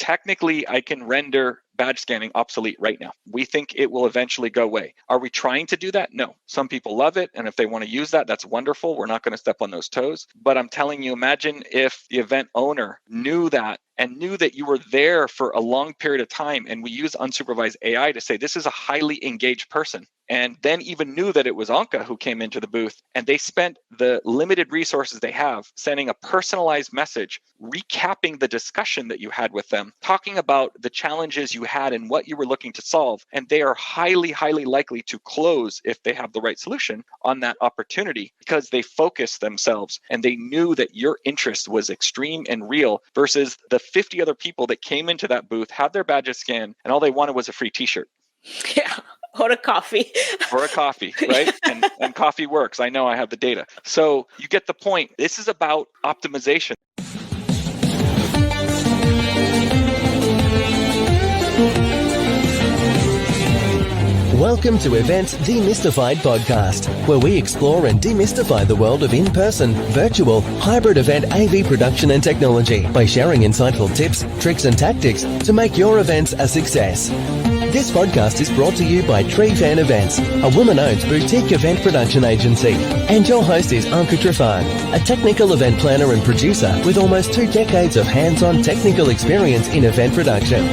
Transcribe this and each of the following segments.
technically I can render badge scanning obsolete right now. We think it will eventually go away. Are we trying to do that? No. Some people love it. And if they want to use that, that's wonderful. We're not going to step on those toes. But I'm telling you, imagine if the event owner knew that and knew that you were there for a long period of time. And we use unsupervised AI to say, this is a highly engaged person. And then even knew that it was 𝗠ci who came into the booth, and they spent the limited resources they have sending a personalized message, recapping the discussion that you had with them, talking about the challenges you had and what you were looking to solve. And they are highly, highly likely to close if they have the right solution on that opportunity because they focused themselves and they knew that your interest was extreme and real versus the 50 other people that came into that booth, had their badges scanned, and all they wanted was a free t-shirt. Yeah. Or a coffee. Or a coffee, right? And coffee works. I know, I have the data. So you get the point. This is about optimization. Welcome to Events Demystified podcast, where we explore and demystify the world of in-person, virtual, hybrid event AV production and technology by sharing insightful tips, tricks and tactics to make your events a success. This podcast is brought to you by 𝗓𝗏, a woman-owned boutique event production agency. And your host is 𝗠𝗶𝗴𝗵𝘁, a technical event planner and producer with almost 2 decades of hands-on technical experience in event production.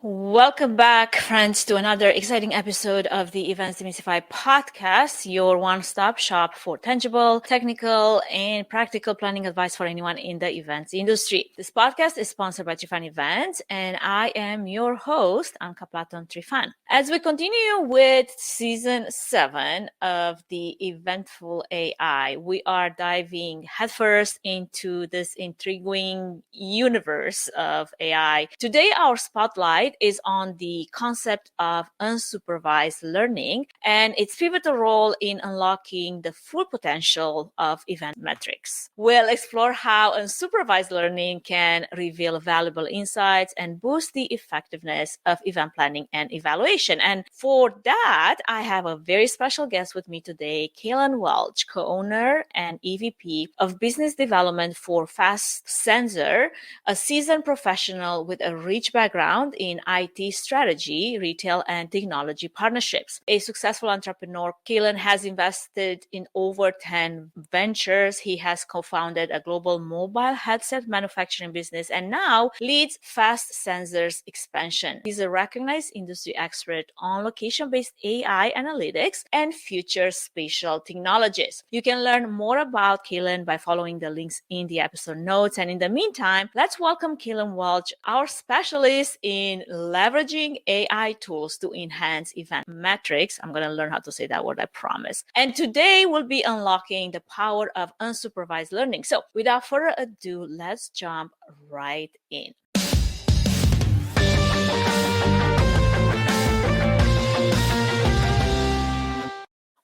Welcome back, friends, to another exciting episode of the Events Demystified podcast, your one-stop shop for tangible, technical, and practical planning advice for anyone in the events industry. This podcast is sponsored by 𝗓𝗏 Events, and I am your host, 𝗠𝗶𝗴𝗵𝘁. As we continue with season 7 of the Eventful AI, we are diving headfirst into this intriguing universe of AI. Today, our spotlight is on the concept of unsupervised learning and its pivotal role in unlocking the full potential of eventmetrics. We'll explore how unsupervised learning can reveal valuable insights and boost the effectiveness of event planning and evaluation. And for that, I have a very special guest with me today, Kalon Welch, co-owner and EVP of Business Development for SASSINESS, a seasoned professional with a rich background in IT strategy, retail, and technology partnerships. A successful entrepreneur, Kalon has invested in over 10 ventures. He has co-founded a global mobile headset manufacturing business and now leads SASSINESS expansion. He's a recognized industry expert on location-based AI analytics and future spatial technologies. You can learn more about Kalon by following the links in the episode notes. And in the meantime, let's welcome Kalon Welch, our specialist in leveraging AI tools to enhance event metrics. I'm going to learn how to say that word, I promise. And today we'll be unlocking the power of unsupervised learning. So without further ado, let's jump right in.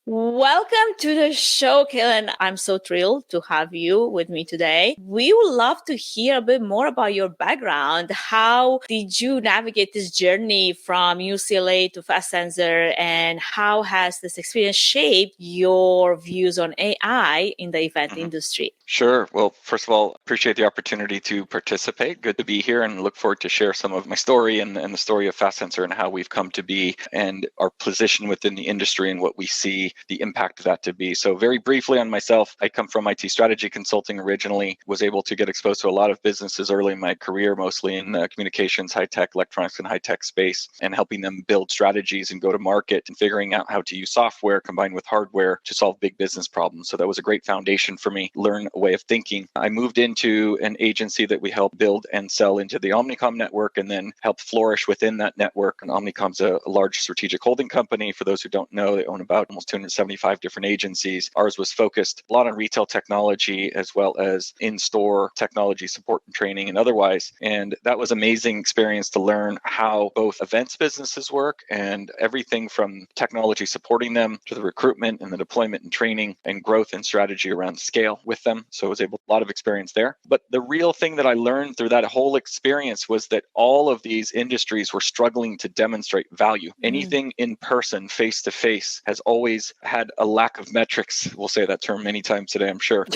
Welcome to the show, Kalon. I'm so thrilled to have you with me today. We would love to hear a bit more about your background. How did you navigate this journey from UCLA to SASSINESS, and how has this experience shaped your views on AI in the event industry? Sure. Well, first of all, appreciate the opportunity to participate. Good to be here and look forward to share some of my story and the story of SASSINESS and how we've come to be and our position within the industry and what we see the impact of that to be. So very briefly on myself, I come from IT strategy consulting originally, was able to get exposed to a lot of businesses early in my career, mostly in communications, high tech, electronics, and high tech space, and helping them build strategies and go to market and figuring out how to use software combined with hardware to solve big business problems. So that was a great foundation for me, learn a way of thinking. I moved into an agency that we help build and sell into the Omnicom network and then help flourish within that network. And Omnicom's a large strategic holding company. For those who don't know, they own about almost 275 different agencies. Ours was focused a lot on retail technology as well as in-store technology support and training and otherwise. And that was amazing experience to learn how both events businesses work and everything from technology supporting them to the recruitment and the deployment and training and growth and strategy around scale with them. them. So I was able, a lot of experience there. But the real thing that I learned through that whole experience was that all of these industries were struggling to demonstrate value. Anything in person, face to face, has always had a lack of metrics. We'll say that term many times today, I'm sure.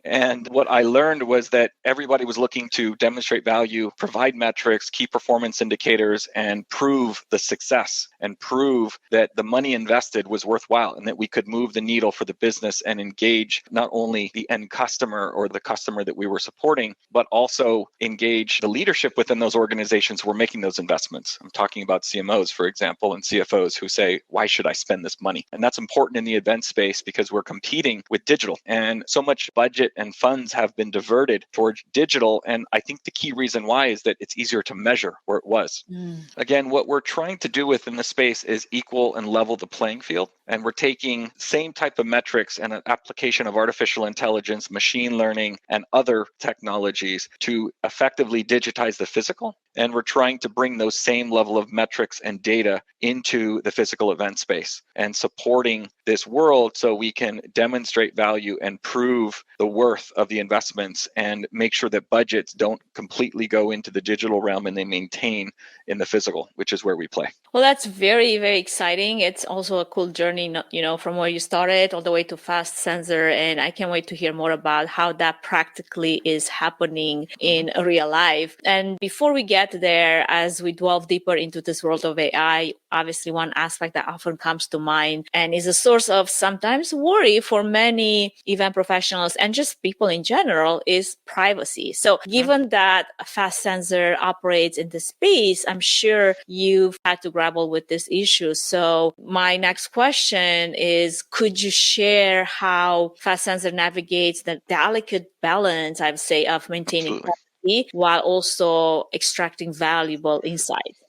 And what I learned was that everybody was looking to demonstrate value, provide metrics, key performance indicators, and prove the success and prove that the money invested was worthwhile and that we could move the needle for the business and engage not only the end customer or the customer that we were supporting, but also engage the leadership within those organizations who were making those investments. I'm talking about CMOs, for example, and CFOs who say, why should I spend this money? And that's important in the event space because we're competing with digital, and so much budget and funds have been diverted towards digital. And I think the key reason why is that it's easier to measure where it was. Again, what we're trying to do within the space is equal and level the playing field. And we're taking same type of metrics and an application of artificial intelligence, machine learning, and other technologies to effectively digitize the physical. And we're trying to bring those same level of metrics and data into the physical event space and supporting this world so we can demonstrate value and prove the worth of the investments and make sure that budgets don't completely go into the digital realm and they maintain in the physical, which is where we play. Well, that's very, very exciting. It's also a cool journey, from where you started all the way to Fast Sensor. And I can't wait to hear more about how that practically is happening in real life. And before we get there, as we delve deeper into this world of AI, obviously one aspect that often comes to mind and is a source of sometimes worry for many event professionals and just people in general is privacy. So given that Fast Sensor operates in this space, I'm sure you've had to grapple with this issue. So my next question is, could you share how Fast Sensor navigates the delicate balance, I would say, of maintaining privacy while also extracting valuable insights?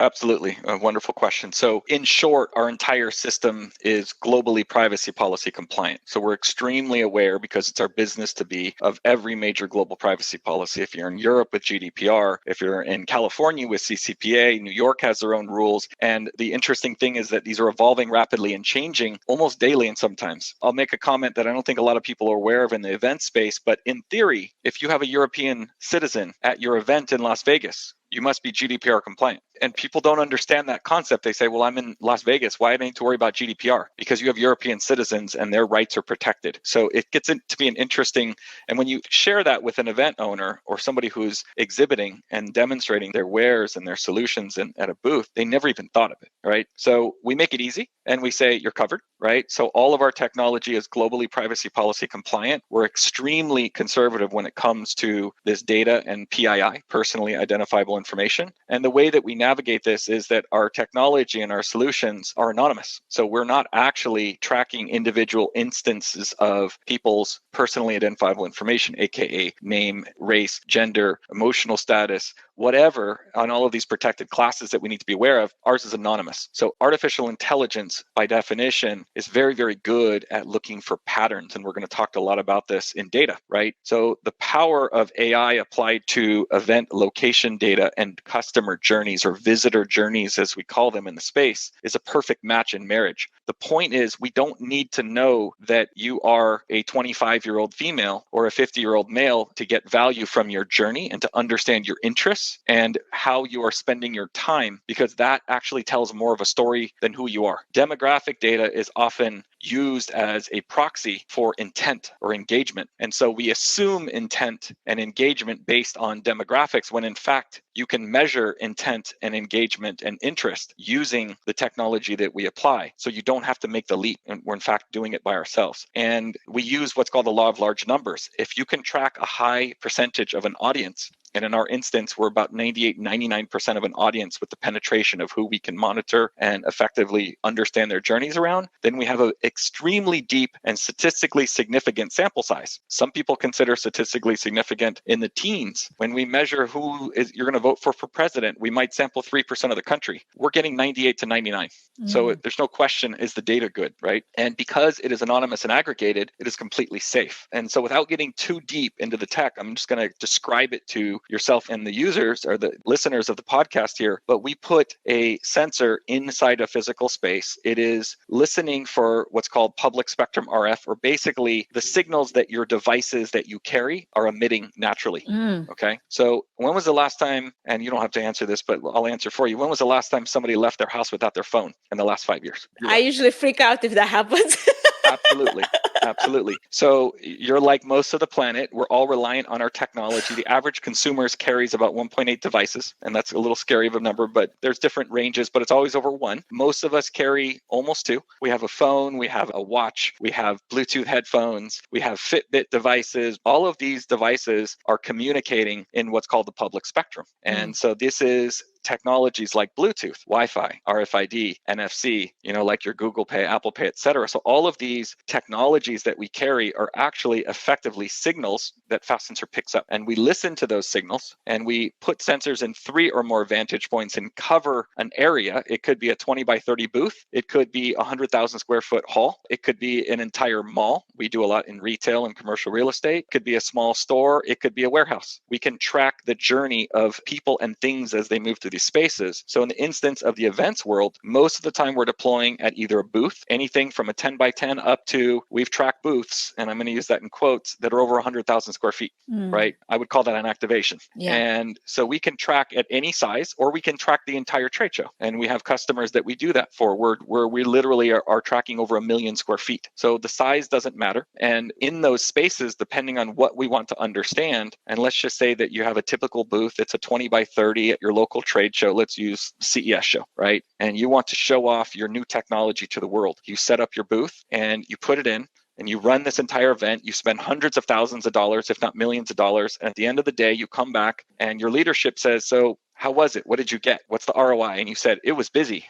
Absolutely. A wonderful question. So in short, our entire system is globally privacy policy compliant. So we're extremely aware, because it's our business to be, of every major global privacy policy. If you're in Europe with GDPR, if you're in California with CCPA, New York has their own rules. And the interesting thing is that these are evolving rapidly and changing almost daily and sometimes. I'll make a comment that I don't think a lot of people are aware of in the event space, but in theory, if you have a European citizen at your event in Las Vegas, you must be GDPR compliant. And people don't understand that concept. They say, well, I'm in Las Vegas. Why do I need to worry about GDPR? Because you have European citizens and their rights are protected. So it gets to be an interesting, and when you share that with an event owner or somebody who's exhibiting and demonstrating their wares and their solutions at a booth, they never even thought of it, right? So we make it easy and we say, you're covered, right? So all of our technology is globally privacy policy compliant. We're extremely conservative when it comes to this data and PII, personally identifiable information. And the way that we navigate this is that our technology and our solutions are anonymous. So we're not actually tracking individual instances of people's personally identifiable information, aka name, race, gender, emotional status, whatever, on all of these protected classes that we need to be aware of. Ours is anonymous. So artificial intelligence, by definition, is very, very good at looking for patterns. And we're going to talk a lot about this in data, right? So the power of AI applied to event location data and customer journeys, or visitor journeys, as we call them in the space, is a perfect match in marriage. The point is, we don't need to know that you are a 25-year-old female or a 50-year-old male to get value from your journey and to understand your interests and how you are spending your time, because that actually tells more of a story than who you are. Demographic data is often used as a proxy for intent or engagement. And so we assume intent and engagement based on demographics, when in fact, you can measure intent and engagement and interest using the technology that we apply. So you don't have to make the leap. And we're in fact doing it by ourselves. And we use what's called the law of large numbers. If you can track a high percentage of an audience, and in our instance, we're about 98, 99% of an audience with the penetration of who we can monitor and effectively understand their journeys around, then we have an extremely deep and statistically significant sample size. Some people consider statistically significant in the teens. When we measure who you're going to vote for president, we might sample 3% of the country. We're getting 98 to 99. So there's no question, is the data good, right? And because it is anonymous and aggregated, it is completely safe. And so without getting too deep into the tech, I'm just going to describe it to to yourself and the users or the listeners of the podcast here, but we put a sensor inside a physical space. It is listening for what's called public spectrum RF, or basically the signals that your devices that you carry are emitting naturally. Okay. So when was the last time, and you don't have to answer this, but I'll answer for you. When was the last time somebody left their house without their phone in the last 5 years? I usually freak out if that happens. Absolutely. Absolutely. So you're like most of the planet. We're all reliant on our technology. The average consumer carries about 1.8 devices, and that's a little scary of a number, but there's different ranges, but it's always over one. Most of us carry almost two. We have a phone, we have a watch, we have Bluetooth headphones, we have Fitbit devices. All of these devices are communicating in what's called the public spectrum. And so this is technologies like Bluetooth, Wi-Fi, RFID, NFC, like your Google Pay, Apple Pay, et cetera. So all of these technologies that we carry are actually effectively signals that Fast Sensor picks up. And we listen to those signals and we put sensors in 3 or more vantage points and cover an area. It could be a 20 by 30 booth. It could be a 100,000 square foot hall. It could be an entire mall. We do a lot in retail and commercial real estate. It could be a small store. It could be a warehouse. We can track the journey of people and things as they move through these spaces. So in the instance of the events world, most of the time we're deploying at either a booth, anything from a 10 by 10 up to, we've tracked booths, and I'm going to use that in quotes, that are over 100,000 square feet, right? I would call that an activation. Yeah. And so we can track at any size, or we can track the entire trade show. And we have customers that we do that for, where we literally are tracking over 1 million square feet. So the size doesn't matter. And in those spaces, depending on what we want to understand, and let's just say that you have a typical booth, it's a 20 by 30 at your local trade show. Let's use CES show, right? And you want to show off your new technology to the world. You set up your booth and you put it in and you run this entire event. You spend hundreds of thousands of dollars, if not millions of dollars. And at the end of the day, you come back and your leadership says, so how was it? What did you get? What's the ROI? And you said, it was busy.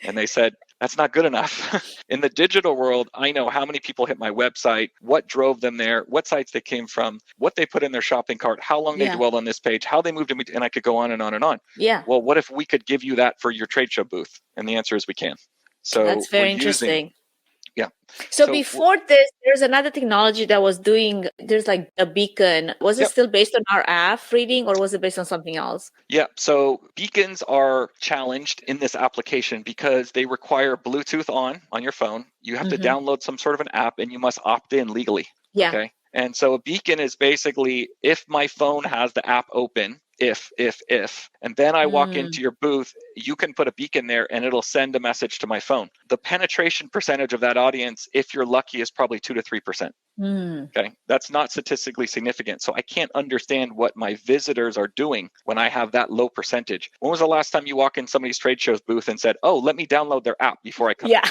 And they said, that's not good enough. In the digital world, I know how many people hit my website, what drove them there, what sites they came from, what they put in their shopping cart, how long they dwelled on this page, how they moved to me, and I could go on and on and on. Yeah. Well, what if we could give you that for your trade show booth? And the answer is we can. So that's very interesting. Yeah. So before this, there's another technology that was doing, there's like a beacon. Was it still based on RF reading, or was it based on something else? Yeah. So beacons are challenged in this application because they require Bluetooth on your phone. You have to download some sort of an app and you must opt in legally. Yeah. Okay. And so a beacon is basically if my phone has the app open, if, and then I walk into your booth, you can put a beacon there and it'll send a message to my phone. The penetration percentage of that audience, if you're lucky, is probably 2 to 3%. Okay. That's not statistically significant. So I can't understand what my visitors are doing when I have that low percentage. When was the last time you walk in somebody's trade show's booth and said, oh, let me download their app before I come? Yeah.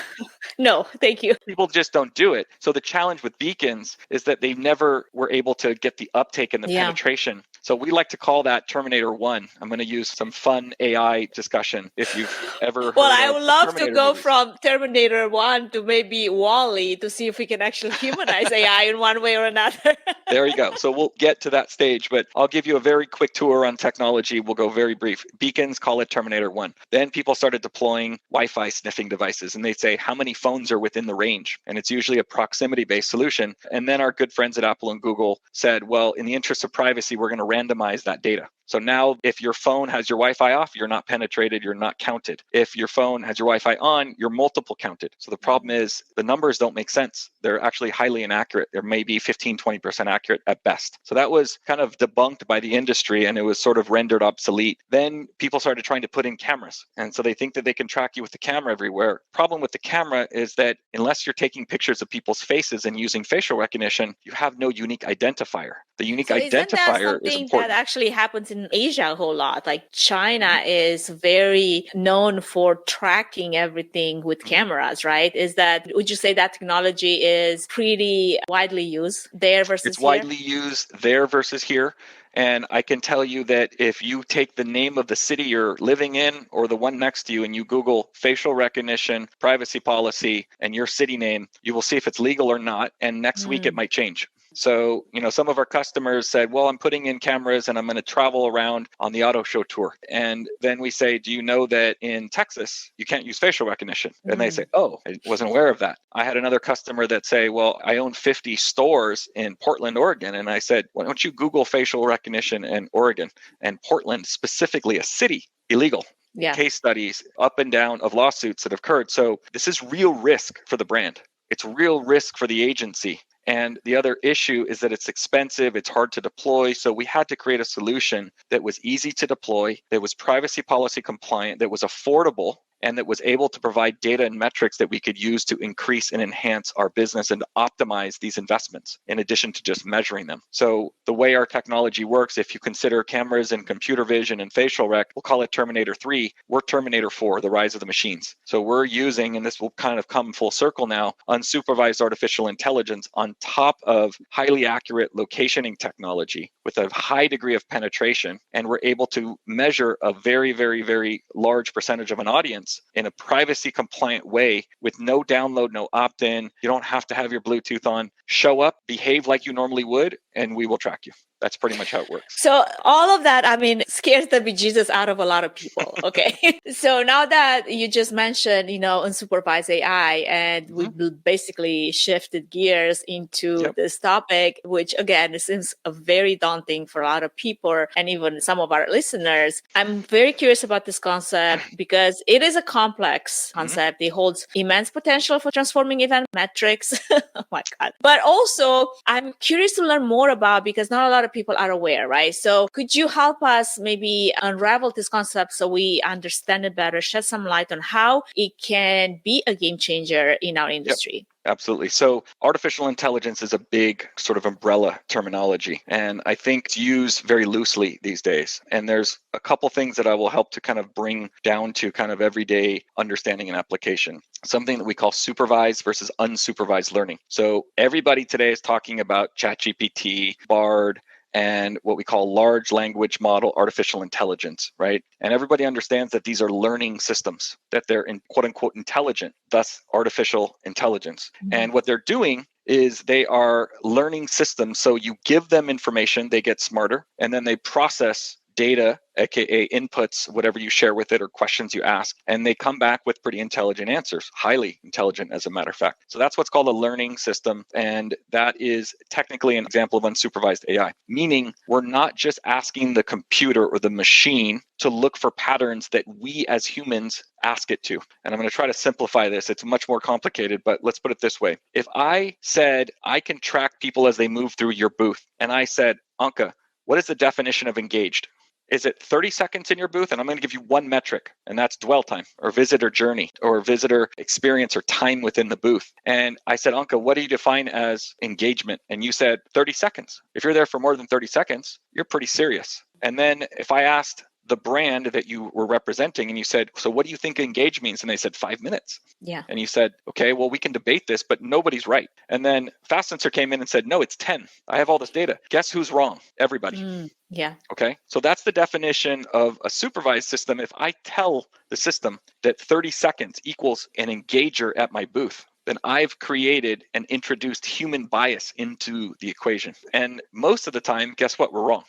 No, thank you. People just don't do it. So the challenge with beacons is that they never were able to get the uptake and the penetration. So we like to call that Terminator 1. I'm going to use some fun AI discussion if you've ever heard Well, I would love Terminator to go movies. from Terminator 1 to maybe WALL-E to see if we can actually humanize AI in one way or another. There you go. So we'll get to that stage, but I'll give you a very quick tour on technology. We'll go very brief. Beacons, call it Terminator 1. Then people started deploying Wi-Fi sniffing devices, and they say, how many phones are within the range? And it's usually a proximity-based solution. And then our good friends at Apple and Google said, well, in the interest of privacy, we're going to randomize that data. So now if your phone has your Wi-Fi off, you're not penetrated, you're not counted. If your phone has your Wi-Fi on, you're multiple counted. So the problem is the numbers don't make sense. They're actually highly inaccurate. They're maybe 15, 20% accurate at best. So that was kind of debunked by the industry and it was sort of rendered obsolete. Then people started trying to put in cameras. And so they think that they can track you with the camera everywhere. Problem with the camera is that unless you're taking pictures of people's faces and using facial recognition, you have no unique identifier. The unique identifier is important. That actually happens in Asia a whole lot. Like China is very known for tracking everything with cameras, right? Would you say that technology is pretty widely used there versus It's here? widely used there versus here. And I can tell you that if you take the name of the city you're living in or the one next to you and you Google facial recognition, privacy policy, and your city name, you will see if it's legal or not. And next week it might change. So, some of our customers said, well, I'm putting in cameras and I'm going to travel around on the auto show tour. And then we say, do you know that in Texas, you can't use facial recognition? And they say, oh, I wasn't aware of that. I had another customer that say, well, I own 50 stores in Portland, Oregon. And I said, why don't you Google facial recognition in Oregon and Portland, specifically a city, illegal. Yeah. Case studies up and down of lawsuits that have occurred. So this is real risk for the brand. It's real risk for the agency. And the other issue is that it's expensive, it's hard to deploy. So we had to create a solution that was easy to deploy, that was privacy policy compliant, that was affordable, and that was able to provide data and metrics that we could use to increase and enhance our business and optimize these investments, in addition to just measuring them. So the way our technology works, if you consider cameras and computer vision and facial rec, we'll call it Terminator 3, we're Terminator 4, the rise of the machines. So we're using, and this will kind of come full circle now, unsupervised artificial intelligence on top of highly accurate locationing technology with a high degree of penetration. And we're able to measure a very, very, very large percentage of an audience in a privacy compliant way with no download, no opt-in. You don't have to have your Bluetooth on. Show up, behave like you normally would, and we will track you. That's pretty much how it works. So all of that, scares the bejesus out of a lot of people. Okay. So now that you just mentioned, unsupervised AI, and we basically shifted gears into this topic, which again, seems very daunting for a lot of people and even some of our listeners. I'm very curious about this concept because it is a complex concept. It holds immense potential for transforming event metrics. Oh my God. But also I'm curious to learn more about, because not a lot of people are aware, right? So could you help us maybe unravel this concept so we understand it better, shed some light on how it can be a game changer in our industry? Absolutely. So artificial intelligence is a big sort of umbrella terminology, and I think it's used very loosely these days. And there's a couple things that I will help to kind of bring down to kind of everyday understanding and application. Something that we call supervised versus unsupervised learning. So everybody today is talking about ChatGPT, Bard, and what we call large language model artificial intelligence, right? And everybody understands that these are learning systems, that they're in quote unquote intelligent, thus artificial intelligence. And what they're doing is they are learning systems. So you give them information, they get smarter, and then they process data, aka inputs, whatever you share with it or questions you ask, and they come back with pretty intelligent answers, highly intelligent as a matter of fact. So that's what's called a learning system, and that is technically an example of unsupervised AI, meaning we're not just asking the computer or the machine to look for patterns that we as humans ask it to. And I'm going to try to simplify this. It's much more complicated, but let's put it this way. If I said, I can track people as they move through your booth, and I said, Anka, what is the definition of engaged? Is it 30 seconds in your booth? And I'm going to give you one metric, and that's dwell time or visitor journey or visitor experience or time within the booth. And I said, Anka, what do you define as engagement? And you said 30 seconds. If you're there for more than 30 seconds, you're pretty serious. And then if I asked the brand that you were representing and you said, so what do you think engage means? And they said 5 minutes. Yeah. And you said, okay, well, we can debate this, but nobody's right. And then FastSensor came in and said, no, it's 10. I have all this data. Guess who's wrong? Everybody. Yeah. Okay. So that's the definition of a supervised system. If I tell the system that 30 seconds equals an engager at my booth, then I've created and introduced human bias into the equation. And most of the time, guess what? We're wrong.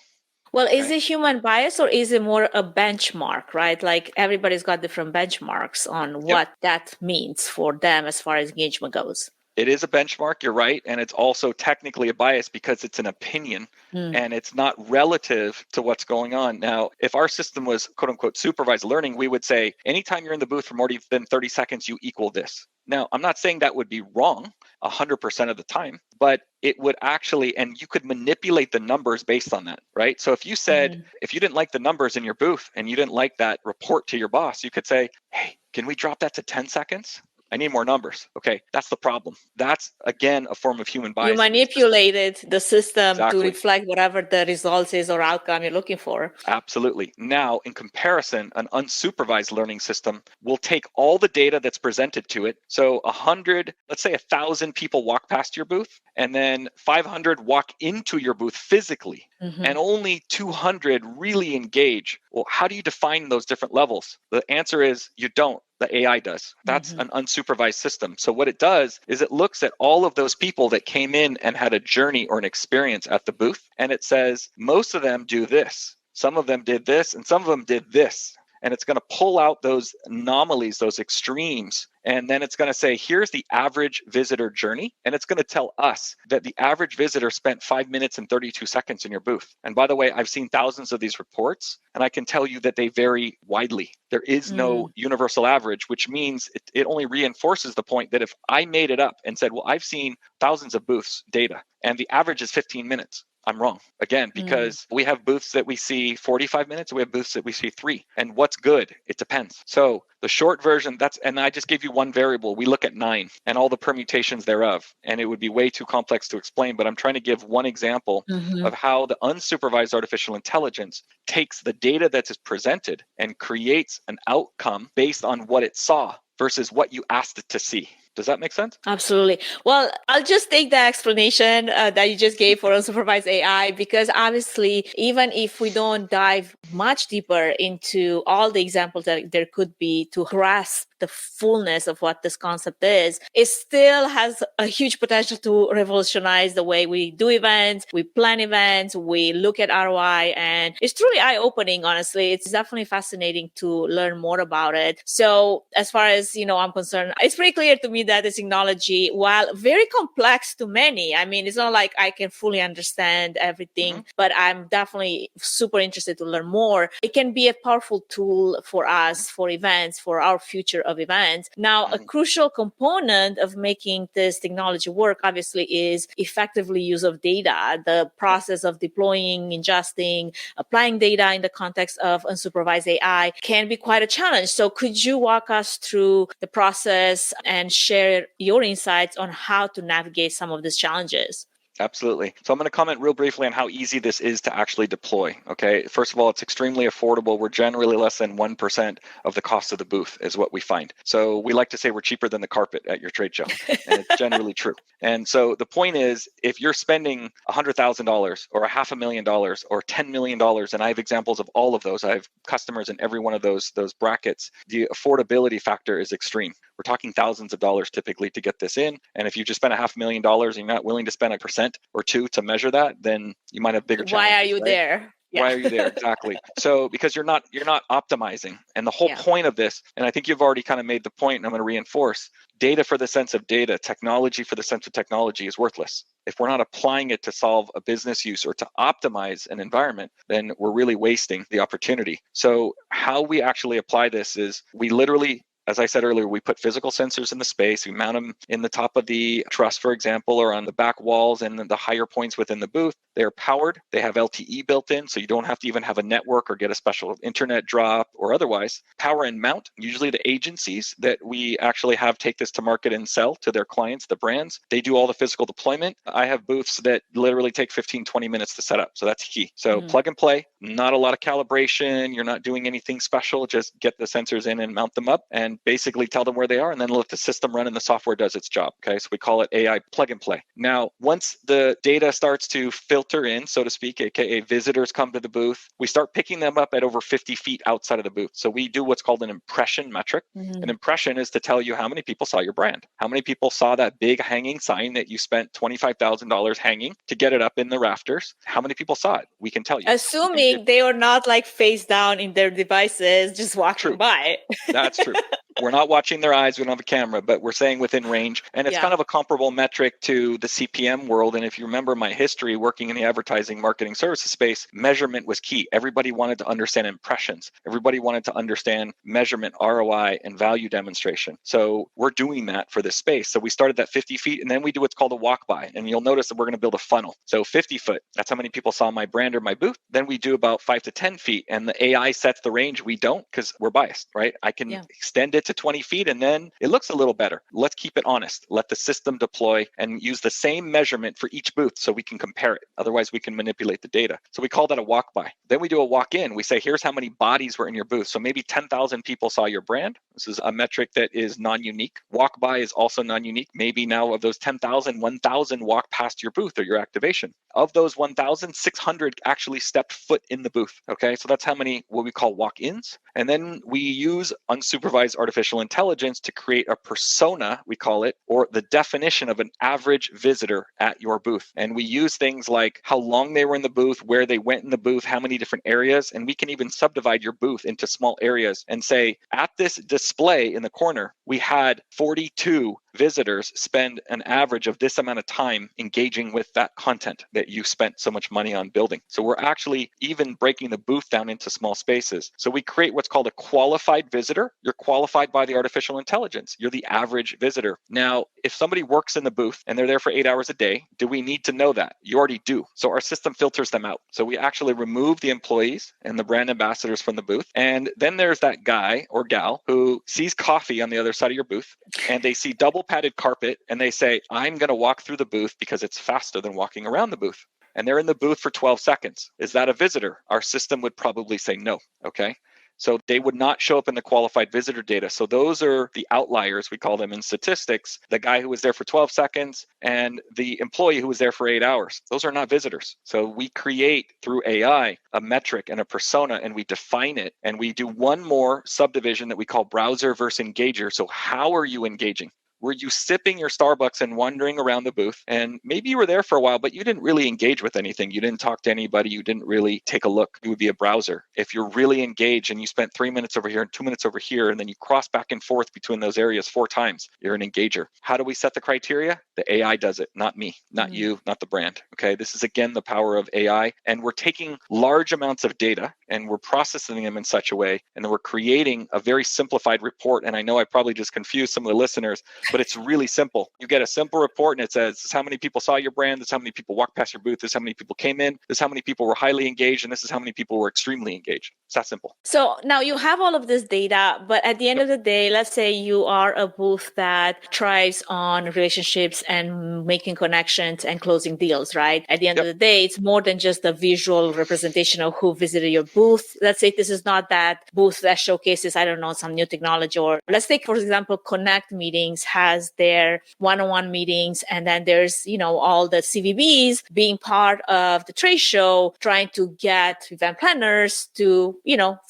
Well, is it human bias or is it more a benchmark, right? Like everybody's got different benchmarks on what that means for them as far as engagement goes. It is a benchmark, you're right. And it's also technically a bias because it's an opinion and it's not relative to what's going on. Now, if our system was quote unquote supervised learning, we would say, anytime you're in the booth for more than 30 seconds, you equal this. Now, I'm not saying that would be wrong 100% of the time, but it would actually, and you could manipulate the numbers based on that, right? So if you said, if you didn't like the numbers in your booth and you didn't like that report to your boss, you could say, hey, can we drop that to 10 seconds? I need more numbers. Okay, that's the problem. That's, again, a form of human bias. You manipulated the system Exactly. to reflect whatever the results is or outcome you're looking for. Absolutely. Now, in comparison, an unsupervised learning system will take all the data that's presented to it. So 100, let's say 1,000 people walk past your booth, and then 500 walk into your booth physically. and only 200 really engage. Well, how do you define those different levels? The answer is you don't. The AI does. That's an unsupervised system. So what it does is it looks at all of those people that came in and had a journey or an experience at the booth, and it says, most of them do this. Some of them did this, and some of them did this. And it's going to pull out those anomalies, those extremes. And then it's going to say, here's the average visitor journey. And it's going to tell us that the average visitor spent 5 minutes and 32 seconds in your booth. And by the way, I've seen thousands of these reports, and I can tell you that they vary widely. There is no universal average, which means it only reinforces the point that if I made it up and said, well, I've seen thousands of booths data, and the average is 15 minutes. I'm wrong. Again, because we have booths that we see 45 minutes, we have booths that we see 3. And what's good? It depends. So the short version, and I just gave you one variable. We look at 9 and all the permutations thereof. And it would be way too complex to explain, but I'm trying to give one example of how the unsupervised artificial intelligence takes the data that is presented and creates an outcome based on what it saw versus what you asked it to see. Does that make sense? Absolutely. Well, I'll just take the explanation that you just gave for unsupervised AI, because obviously, even if we don't dive much deeper into all the examples that there could be to grasp the fullness of what this concept is, it still has a huge potential to revolutionize the way we do events, we plan events, we look at ROI, and it's truly eye-opening, honestly. It's definitely fascinating to learn more about it. So as far as, I'm concerned, it's pretty clear to me that this technology, while very complex to many, I mean, it's not like I can fully understand everything, but I'm definitely super interested to learn more. It can be a powerful tool for us, for events, for our future of events. Now, a crucial component of making this technology work, obviously, is effectively use of data, the process of deploying, ingesting, applying data in the context of unsupervised AI can be quite a challenge. So could you walk us through the process and share your insights on how to navigate some of these challenges? Absolutely. So I'm going to comment real briefly on how easy this is to actually deploy. Okay. First of all, it's extremely affordable. We're generally less than 1% of the cost of the booth is what we find. So we like to say we're cheaper than the carpet at your trade show. And it's generally true. And so the point is, if you're spending $100,000 or $500,000 or $10 million, and I have examples of all of those, I have customers in every one of those brackets, the affordability factor is extreme. We're talking thousands of dollars typically to get this in. And if you just spent $500,000 and you're not willing to spend 1% or 2% to measure that, then you might have bigger challenges. Why are you there? Yeah. Why are you there? Exactly. So because you're not optimizing. And the whole point of this, and I think you've already kind of made the point, and I'm going to reinforce, data for the sense of data, technology for the sense of technology is worthless. If we're not applying it to solve a business use or to optimize an environment, then we're really wasting the opportunity. So how we actually apply this is we literally, as I said earlier, we put physical sensors in the space. We mount them in the top of the truss, for example, or on the back walls and the higher points within the booth. They are powered. They have LTE built in, so you don't have to even have a network or get a special internet drop or otherwise. Power and mount, usually the agencies that we actually have take this to market and sell to their clients, the brands, they do all the physical deployment. I have booths that literally take 15, 20 minutes to set up. So that's key. So plug and play, not a lot of calibration. You're not doing anything special. Just get the sensors in and mount them up and basically tell them where they are and then let the system run and the software does its job. Okay, so we call it AI plug and play. Now, once the data starts to filter in, so to speak, aka visitors come to the booth, we start picking them up at over 50 feet outside of the booth. So we do what's called an impression metric. An impression is to tell you how many people saw your brand, how many people saw that big hanging sign that you spent $25,000 hanging to get it up in the rafters. How many people saw it? We can tell you. Assuming they are not like face down in their devices, just walking by. That's true. We're not watching their eyes. We don't have a camera, but we're saying within range. And it's kind of a comparable metric to the CPM world. And if you remember my history working in the advertising marketing services space, measurement was key. Everybody wanted to understand impressions. Everybody wanted to understand measurement, ROI, and value demonstration. So we're doing that for this space. So we started at 50 feet, and then we do what's called a walk by. And you'll notice that we're going to build a funnel. So 50 foot, that's how many people saw my brand or my booth. Then we do about 5 to 10 feet, and the AI sets the range. We don't, because we're biased, right? I can extend it to 20 feet and then it looks a little better. Let's keep it honest. Let the system deploy and use the same measurement for each booth so we can compare it. Otherwise, we can manipulate the data. So we call that a walk by. Then we do a walk in. We say, here's how many bodies were in your booth. So maybe 10,000 people saw your brand. This is a metric that is non-unique. Walk by is also non-unique. Maybe now of those 10,000, 1,000 walk past your booth or your activation. Of those 1,600 actually stepped foot in the booth. Okay, so that's how many what we call walk-ins. And then we use unsupervised artificial intelligence to create a persona, we call it, or the definition of an average visitor at your booth. And we use things like how long they were in the booth, where they went in the booth, how many different areas. And we can even subdivide your booth into small areas and say, at this display in the corner, we had 42 visitors spend an average of this amount of time engaging with that content that you spent so much money on building. So we're actually even breaking the booth down into small spaces. So we create what's called a qualified visitor. You're qualified by the artificial intelligence. You're the average visitor. Now, if somebody works in the booth and they're there for 8 hours a day, do we need to know that? You already do. So our system filters them out. So we actually remove the employees and the brand ambassadors from the booth. And then there's that guy or gal who sees coffee on the other side of your booth and they see double padded carpet and they say, I'm going to walk through the booth because it's faster than walking around the booth. And they're in the booth for 12 seconds. Is that a visitor? Our system would probably say no. Okay. So they would not show up in the qualified visitor data. So those are the outliers, we call them in statistics, the guy who was there for 12 seconds and the employee who was there for 8 hours. Those are not visitors. So we create through AI a metric and a persona and we define it. And we do one more subdivision that we call browser versus engager. So how are you engaging? Were you sipping your Starbucks and wandering around the booth? And maybe you were there for a while, but you didn't really engage with anything. You didn't talk to anybody. You didn't really take a look. It would be a browser. If you're really engaged and you spent 3 minutes over here and 2 minutes over here, and then you cross back and forth between those areas 4 times, you're an engager. How do we set the criteria? The AI does it, not me, not you, not the brand. Okay, this is again the power of AI. And we're taking large amounts of data and we're processing them in such a way, and then we're creating a very simplified report. And I know I probably just confused some of the listeners, but it's really simple. You get a simple report and it says, this is how many people saw your brand, this is how many people walked past your booth, this is how many people came in, this is how many people were highly engaged, and this is how many people were extremely engaged. It's that simple. So now you have all of this data, but at the end of the day, let's say you are a booth that thrives on relationships and making connections and closing deals, right? At the end of the day, it's more than just the visual representation of who visited your booth. Let's say this is not that booth that showcases, I don't know, some new technology, or let's take, for example, Connect Meetings has their one-on-one meetings, and then there's, all the CVBs being part of the trade show, trying to get event planners to,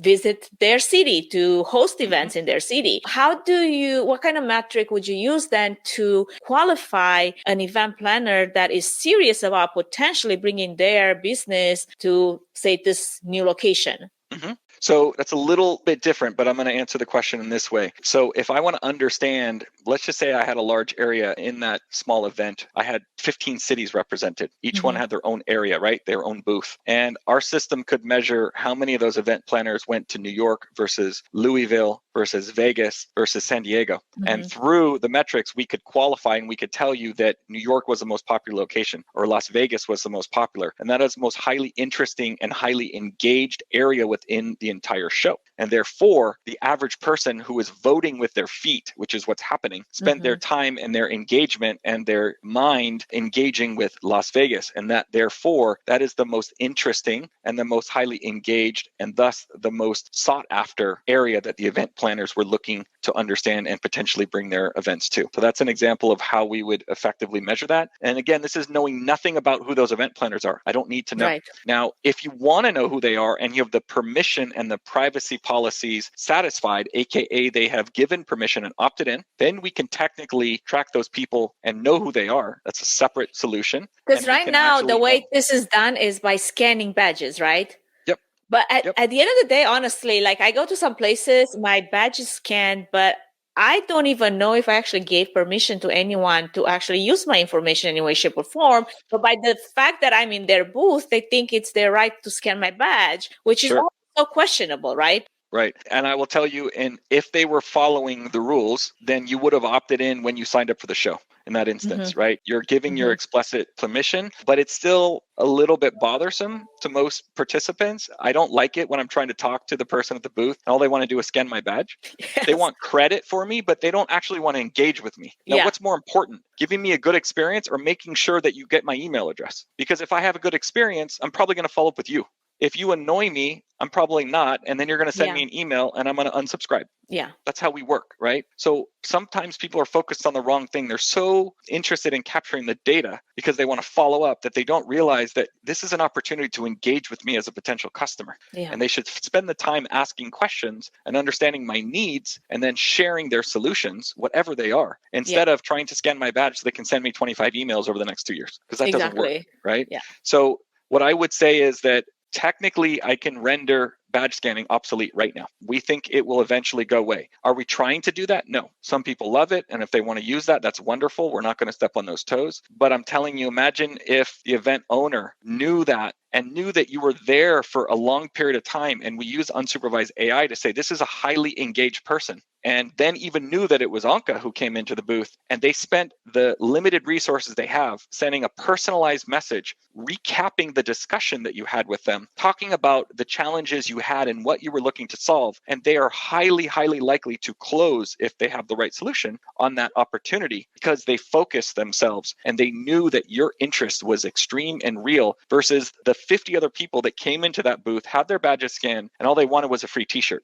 visit their city, to host events in their city. What kind of metric would you use then to qualify an event planner that is serious about potentially bringing their business to, say, this new location? So that's a little bit different, but I'm going to answer the question in this way. So if I want to understand, let's just say I had a large area in that small event. I had 15 cities represented. Each one had their own area, right? Their own booth. And our system could measure how many of those event planners went to New York versus Louisville versus Vegas versus San Diego. And through the metrics, we could qualify and we could tell you that New York was the most popular location or Las Vegas was the most popular. And that is the most highly interesting and highly engaged area within the entire show. And therefore, the average person who is voting with their feet, which is what's happening, spent their time and their engagement and their mind engaging with Las Vegas. And that therefore, that is the most interesting and the most highly engaged and thus the most sought after area that the event planners were looking to understand and potentially bring their events to. So that's an example of how we would effectively measure that. And again, this is knowing nothing about who those event planners are. I don't need to know. Right. Now, if you want to know who they are and you have the permission and the privacy policies satisfied, aka they have given permission and opted in, then we can technically track those people and know who they are. That's a separate solution. Because right now, the way this is done is by scanning badges, right? Yep. But at the end of the day, honestly, like I go to some places, my badge is scanned, but I don't even know if I actually gave permission to anyone to actually use my information in any way, shape, or form. But by the fact that I'm in their booth, they think it's their right to scan my badge, which is also questionable, right? Right. And I will tell you, and if they were following the rules, then you would have opted in when you signed up for the show. in that instance, right? You're giving your explicit permission, but it's still a little bit bothersome to most participants. I don't like it when I'm trying to talk to the person at the booth and all they want to do is scan my badge. Yes. They want credit for me, but they don't actually want to engage with me. Now, what's more important, giving me a good experience or making sure that you get my email address? Because if I have a good experience, I'm probably going to follow up with you. If you annoy me, I'm probably not. And then you're going to send me an email and I'm going to unsubscribe. Yeah. That's how we work, right? So sometimes people are focused on the wrong thing. They're so interested in capturing the data because they want to follow up that they don't realize that this is an opportunity to engage with me as a potential customer. Yeah. And they should spend the time asking questions and understanding my needs and then sharing their solutions, whatever they are, instead of trying to scan my badge so they can send me 25 emails over the next 2 years, because that doesn't work, right? Yeah. So what I would say is that technically, I can render badge scanning obsolete right now. We think it will eventually go away. Are we trying to do that? No. Some people love it. And if they want to use that, that's wonderful. We're not going to step on those toes. But I'm telling you, imagine if the event owner knew that and knew that you were there for a long period of time. And we use unsupervised AI to say, this is a highly engaged person. And then even knew that it was 𝗠ci who came into the booth, and they spent the limited resources they have sending a personalized message, recapping the discussion that you had with them, talking about the challenges you had and what you were looking to solve. And they are highly, highly likely to close if they have the right solution on that opportunity because they focused themselves and they knew that your interest was extreme and real versus the 50 other people that came into that booth, had their badges scanned, and all they wanted was a free t-shirt.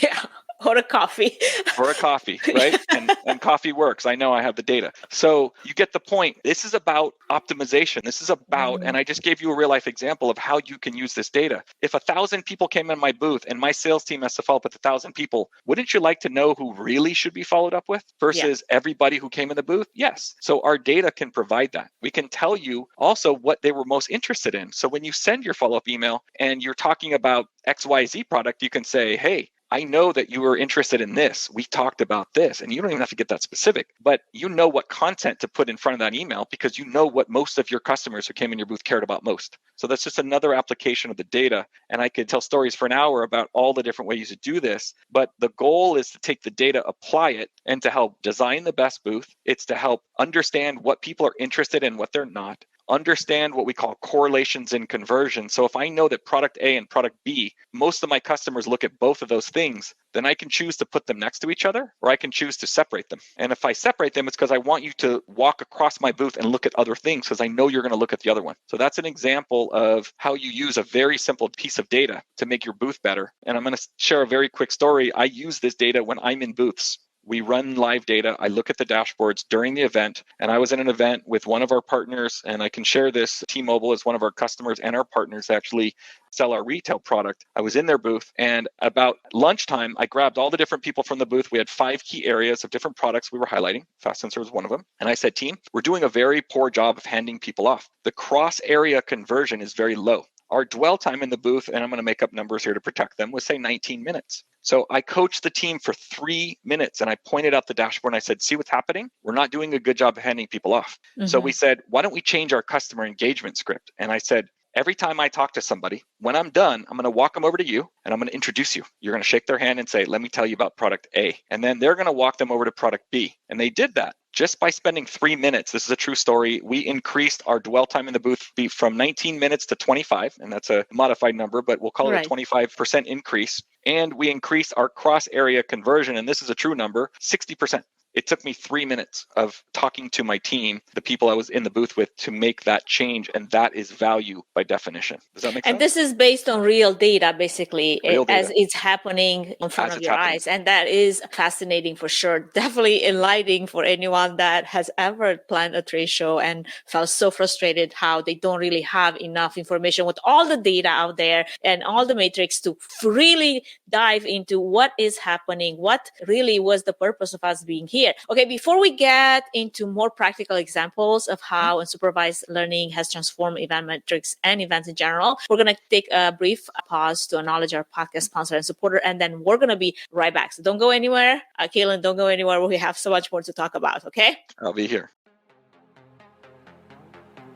Yeah. Or a coffee. For a coffee, right? And coffee works. I know, I have the data. So you get the point. This is about optimization. This is about, and I just gave you a real life example of how you can use this data. If 1,000 people came in my booth and my sales team has to follow up with 1,000 people, wouldn't you like to know who really should be followed up with versus everybody who came in the booth? Yes. So our data can provide that. We can tell you also what they were most interested in. So when you send your follow-up email and you're talking about XYZ product, you can say, hey, I know that you were interested in this. We talked about this, and you don't even have to get that specific, but you know what content to put in front of that email because you know what most of your customers who came in your booth cared about most. So that's just another application of the data. And I could tell stories for an hour about all the different ways to do this, but the goal is to take the data, apply it, and to help design the best booth. It's to help understand what people are interested in, what they're not. Understand what we call correlations in conversion. So if I know that product A and product B, most of my customers look at both of those things, then I can choose to put them next to each other, or I can choose to separate them. And if I separate them, it's because I want you to walk across my booth and look at other things because I know you're going to look at the other one. So that's an example of how you use a very simple piece of data to make your booth better. And I'm going to share a very quick story. I use this data when I'm in booths. We run live data. I look at the dashboards during the event, and I was in an event with one of our partners, and I can share this. T-Mobile is one of our customers and our partners actually sell our retail product. I was in their booth, and about lunchtime, I grabbed all the different people from the booth. We had 5 key areas of different products we were highlighting. Fast Sensor was one of them. And I said, team, we're doing a very poor job of handing people off. The cross-area conversion is very low. Our dwell time in the booth, and I'm going to make up numbers here to protect them, was say 19 minutes. So I coached the team for 3 minutes and I pointed out the dashboard and I said, see what's happening? We're not doing a good job of handing people off. So we said, why don't we change our customer engagement script? And I said, every time I talk to somebody, when I'm done, I'm going to walk them over to you and I'm going to introduce you. You're going to shake their hand and say, let me tell you about product A. And then they're going to walk them over to product B. And they did that. Just by spending 3 minutes, this is a true story, we increased our dwell time in the booth from 19 minutes to 25, and that's a modified number, but we'll call it a 25% increase. And we increased our cross-area conversion, and this is a true number, 60%. It took me 3 minutes of talking to my team, the people I was in the booth with, to make that change. And that is value by definition. Does that make sense? And this is based on real data, basically, Real data. as it's happening in front of your eyes. And that is fascinating for sure. Definitely enlightening for anyone that has ever planned a trade show and felt so frustrated how they don't really have enough information with all the data out there and all the metrics to really dive into what is happening, what really was the purpose of us being here. Okay, before we get into more practical examples of how unsupervised learning has transformed event metrics and events in general, we're going to take a brief pause to acknowledge our podcast sponsor and supporter, and then we're going to be right back. So don't go anywhere. Kalon, don't go anywhere. We have so much more to talk about, okay? I'll be here.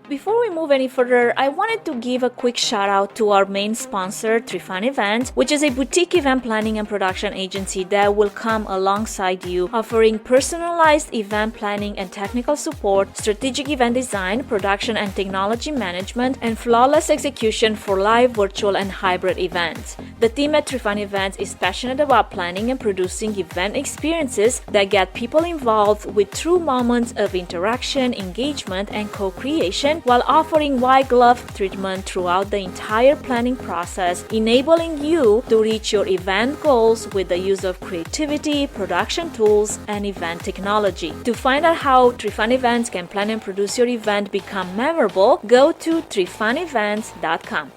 Before we move any further, I wanted to give a quick shout out to our main sponsor, 𝗓𝗏events, which is a boutique event planning and production agency that will come alongside you, offering personalized event planning and technical support, strategic event design, production and technology management, and flawless execution for live, virtual, and hybrid events. The team at 𝗓𝗏events is passionate about planning and producing event experiences that get people involved with true moments of interaction, engagement, and co-creation, while offering white glove treatment throughout the entire planning process, enabling you to reach your event goals with the use of creativity, production tools, and event technology. To find out how 𝗓𝗏events can plan and produce your event become memorable, go to 𝗓𝗏events.com.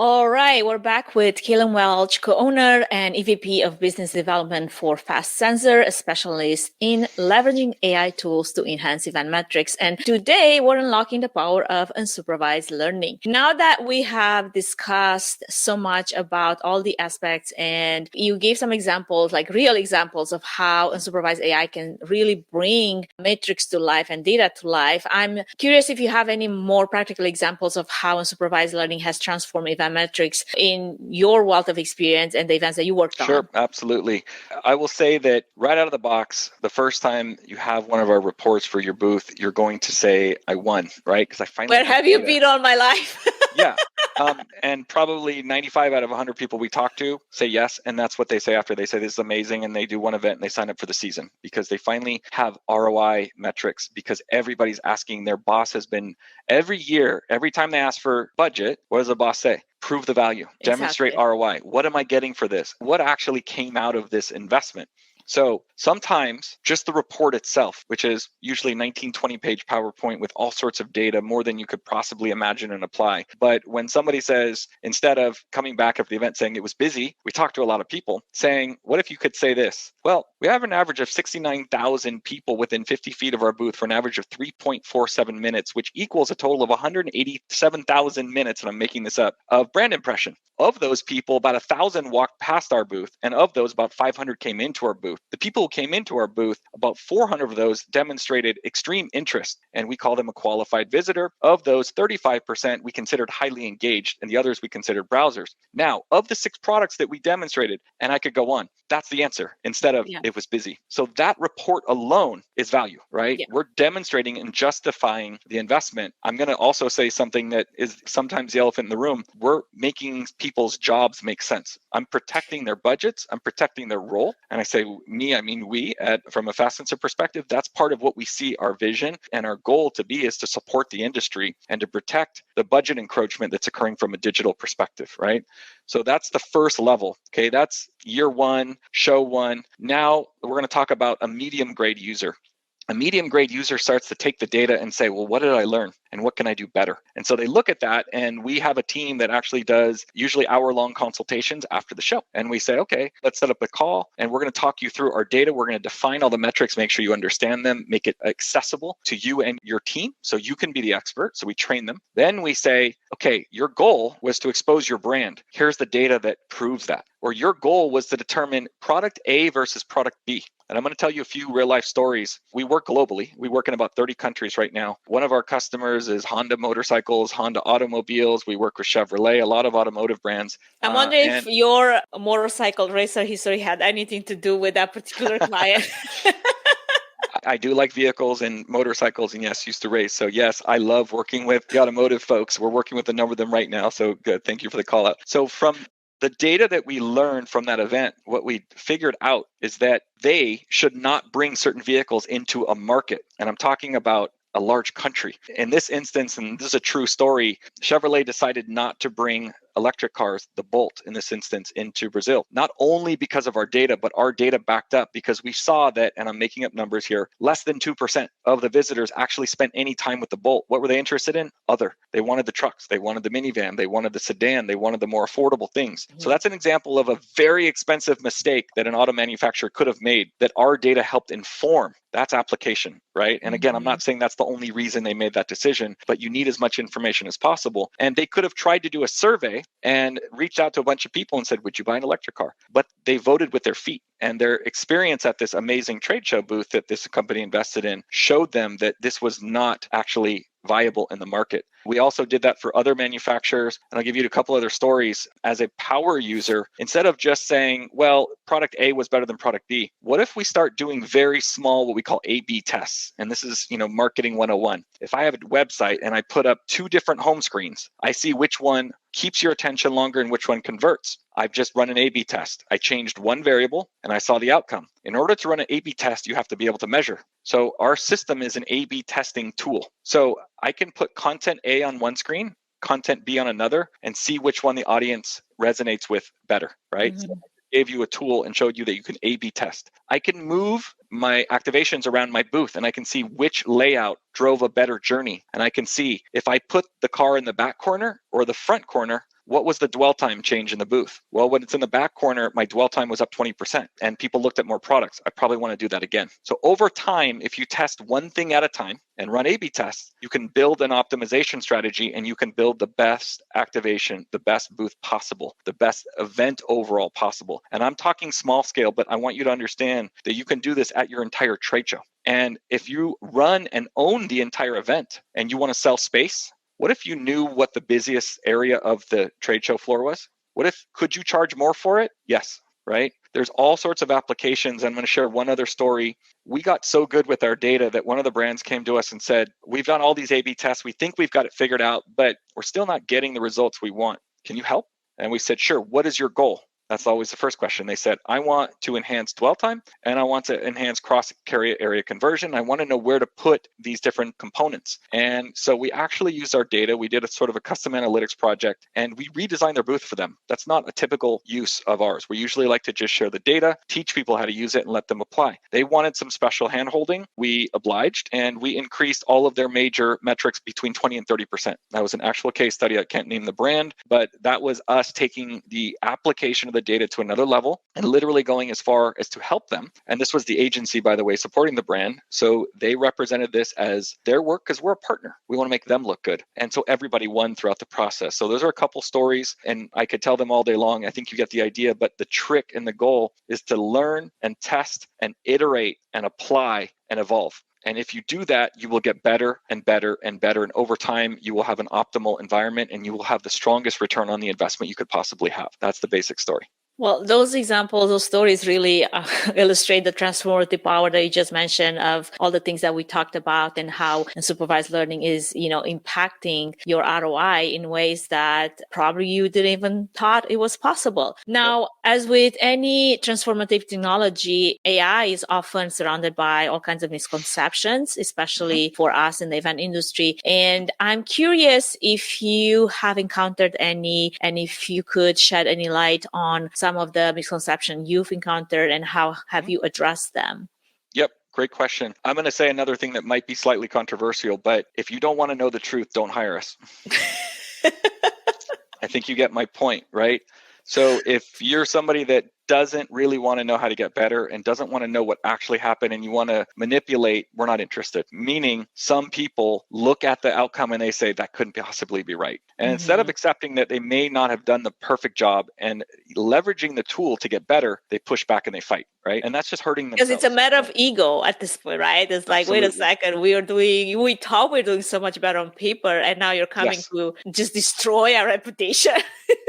All right, we're back with Kalon Welch, co-owner and EVP of Business Development for Fast Sensor, a specialist in leveraging AI tools to enhance event metrics. And today we're unlocking the power of unsupervised learning. Now that we have discussed so much about all the aspects and you gave some examples, like real examples of how unsupervised AI can really bring metrics to life and data to life, I'm curious if you have any more practical examples of how unsupervised learning has transformed event metrics in your wealth of experience and the events that you worked on. Sure, absolutely. I will say that right out of the box, the first time you have one of our reports for your booth, you're going to say, I won, right? Because I finally Where have you been all my life? Yeah. And probably 95 out of 100 people we talk to say yes. And that's what they say after. They say this is amazing. And they do one event and they sign up for the season because they finally have ROI metrics, because everybody's asking. Their boss has been every year, every time they ask for budget, what does the boss say? Prove the value, demonstrate ROI. What am I getting for this? What actually came out of this investment? So sometimes just the report itself, which is usually 19, 20-page PowerPoint with all sorts of data, more than you could possibly imagine and apply. But when somebody says, instead of coming back after the event saying it was busy, we talked to a lot of people saying, what if you could say this? Well, we have an average of 69,000 people within 50 feet of our booth for an average of 3.47 minutes, which equals a total of 187,000 minutes, and I'm making this up, of brand impression. Of those people, about 1,000 walked past our booth, and of those, about 500 came into our booth. The people who came into our booth, about 400 of those demonstrated extreme interest, and we call them a qualified visitor. Of those, 35% we considered highly engaged, and the others we considered browsers. Now, of the 6 products that we demonstrated, and I could go on, that's the answer instead of it was busy. So that report alone is value, right? We're demonstrating and justifying the investment. I'm going to also say something that is sometimes the elephant in the room. We're making people's jobs make sense. I'm protecting their budgets. I'm protecting their role. And I say me, I mean we, from a Fast Sensor perspective, that's part of what we see our vision and our goal to be, is to support the industry and to protect the budget encroachment that's occurring from a digital perspective, right? So that's the first level. Okay, that's year 1, show 1. Now we're going to talk about a medium grade user. A medium grade user starts to take the data and say, well, what did I learn and what can I do better? And so they look at that, and we have a team that actually does usually hour-long consultations after the show. And we say, okay, let's set up a call and we're going to talk you through our data. We're going to define all the metrics, make sure you understand them, make it accessible to you and your team so you can be the expert. So we train them. Then we say, okay, your goal was to expose your brand. Here's the data that proves that. Or your goal was to determine product A versus product B. And I'm going to tell you a few real life stories. We work globally. We work in about 30 countries right now. One of our customers is Honda Motorcycles, Honda Automobiles. We work with Chevrolet, a lot of automotive brands. I'm wondering if your motorcycle racer history had anything to do with that particular client. I do like vehicles and motorcycles, and yes, used to race. So yes, I love working with the automotive folks. We're working with a number of them right now. So good. Thank you for the call out. So from the data that we learned from that event, what we figured out is that they should not bring certain vehicles into a market. And I'm talking about a large country. In this instance, and this is a true story, Chevrolet decided not to bring electric cars, the Bolt in this instance, into Brazil. Not only because of our data, but our data backed up, because we saw that, and I'm making up numbers here, less than 2% of the visitors actually spent any time with the Bolt. What were they interested in? Other. They wanted the trucks. They wanted the minivan. They wanted the sedan. They wanted the more affordable things. So that's an example of a very expensive mistake that an auto manufacturer could have made that our data helped inform. That's application, right? And again, I'm not saying that's the only reason they made that decision, but you need as much information as possible. And they could have tried to do a survey and reached out to a bunch of people and said, would you buy an electric car? But they voted with their feet. And their experience at this amazing trade show booth that this company invested in showed them that this was not actually viable in the market. We also did that for other manufacturers. And I'll give you a couple other stories. As a power user, instead of just saying, well, product A was better than product B, what if we start doing very small, what we call A/B tests? And this is, marketing 101. If I have a website and I put up 2 different home screens, I see which one keeps your attention longer and which one converts. I've just run an A/B test. I changed one variable and I saw the outcome. In order to run an A/B test, you have to be able to measure. So our system is an A/B testing tool. So I can put content A on one screen, content B on another, and see which one the audience resonates with better, right? Mm-hmm. So I gave you a tool and showed you that you can A/B test. I can move my activations around my booth and I can see which layout drove a better journey. And I can see if I put the car in the back corner or the front corner, what was the dwell time change in the booth? Well, when it's in the back corner, my dwell time was up 20% and people looked at more products. I probably want to do that again. So over time, if you test one thing at a time and run A/B tests, you can build an optimization strategy and you can build the best activation, the best booth possible, the best event overall possible. And I'm talking small scale, but I want you to understand that you can do this at your entire trade show. And if you run and own the entire event and you want to sell space, what if you knew what the busiest area of the trade show floor was? Could you charge more for it? Yes, right? There's all sorts of applications. I'm going to share one other story. We got so good with our data that one of the brands came to us and said, we've done all these A/B tests. We think we've got it figured out, but we're still not getting the results we want. Can you help? And we said, sure. What is your goal? That's always the first question. They said, I want to enhance dwell time and I want to enhance cross-carrier area conversion. I want to know where to put these different components. And so we actually used our data. We did a sort of a custom analytics project and we redesigned their booth for them. That's not a typical use of ours. We usually like to just share the data, teach people how to use it and let them apply. They wanted some special handholding. We obliged and we increased all of their major metrics between 20 and 30%. That was an actual case study. I can't name the brand, but that was us taking the application of the data to another level and literally going as far as to help them. And this was the agency, by the way, supporting the brand. So they represented this as their work because we're a partner. We want to make them look good. And so everybody won throughout the process. So those are a couple stories and I could tell them all day long. I think you get the idea, but the trick and the goal is to learn and test and iterate and apply and evolve. And if you do that, you will get better and better and better. And over time, you will have an optimal environment and you will have the strongest return on the investment you could possibly have. That's the basic story. Well, those examples, those stories really illustrate the transformative power that you just mentioned of all the things that we talked about and how unsupervised learning is, impacting your ROI in ways that probably you didn't even thought it was possible. Now, as with any transformative technology, AI is often surrounded by all kinds of misconceptions, especially for us in the event industry. And I'm curious if you have encountered any, and if you could shed any light on some of the misconceptions you've encountered and how have you addressed them? Yep. Great question. I'm going to say another thing that might be slightly controversial, but if you don't want to know the truth, don't hire us. I think you get my point, right? So if you're somebody that doesn't really want to know how to get better and doesn't want to know what actually happened and you want to manipulate, we're not interested. Meaning some people look at the outcome and they say that couldn't possibly be right. And instead of accepting that they may not have done the perfect job and leveraging the tool to get better, they push back and they fight, right? And that's just hurting themselves. Because it's a matter of ego at this point, right? It's like, Absolutely. Wait a second, we thought we were doing so much better on paper and now you're coming to just destroy our reputation.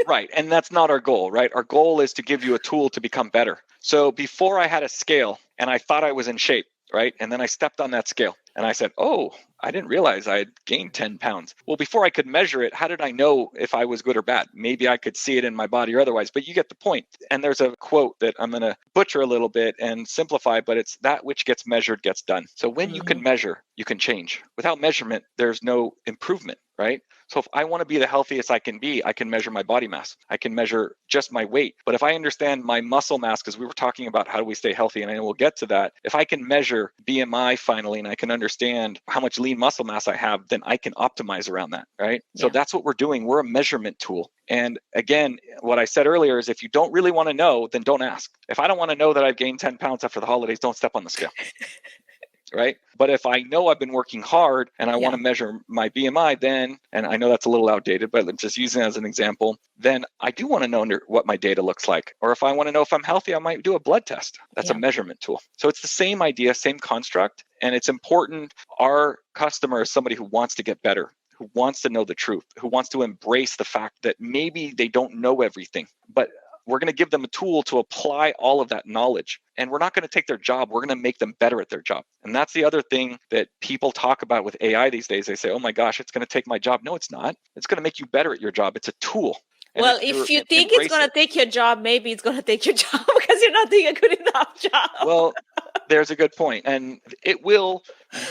Right. And that's not our goal, right? Our goal is to give you a tool to become better. So before I had a scale and I thought I was in shape, right? And then I stepped on that scale and I said, oh, I didn't realize I had gained 10 pounds. Well, before I could measure it, how did I know if I was good or bad? Maybe I could see it in my body or otherwise, but you get the point. And there's a quote that I'm going to butcher a little bit and simplify, but it's that which gets measured gets done. So when you can measure, you can change. Without measurement, there's no improvement, right? So if I want to be the healthiest I can be, I can measure my body mass. I can measure just my weight. But if I understand my muscle mass, because we were talking about how do we stay healthy, and I know we'll get to that. If I can measure BMI finally, and I can understand how much lean muscle mass I have, then I can optimize around that, right? Yeah. So that's what we're doing. We're a measurement tool. And again, what I said earlier is if you don't really want to know, then don't ask. If I don't want to know that I've gained 10 pounds after the holidays, don't step on the scale. right? But if I know I've been working hard and I want to measure my BMI, then, and I know that's a little outdated, but I'm just using it as an example, then I do want to know what my data looks like. Or if I want to know if I'm healthy, I might do a blood test. That's a measurement tool. So it's the same idea, same construct. And it's important. Our customer is somebody who wants to get better, who wants to know the truth, who wants to embrace the fact that maybe they don't know everything, but we're going to give them a tool to apply all of that knowledge. And we're not going to take their job. We're going to make them better at their job. And that's the other thing that people talk about with AI these days. They say, oh my gosh, it's going to take my job. No, it's not. It's going to make you better at your job. It's a tool. And well, if you think it's going to take your job, maybe it's going to take your job because you're not doing a good enough job. Well, there's a good point. And it will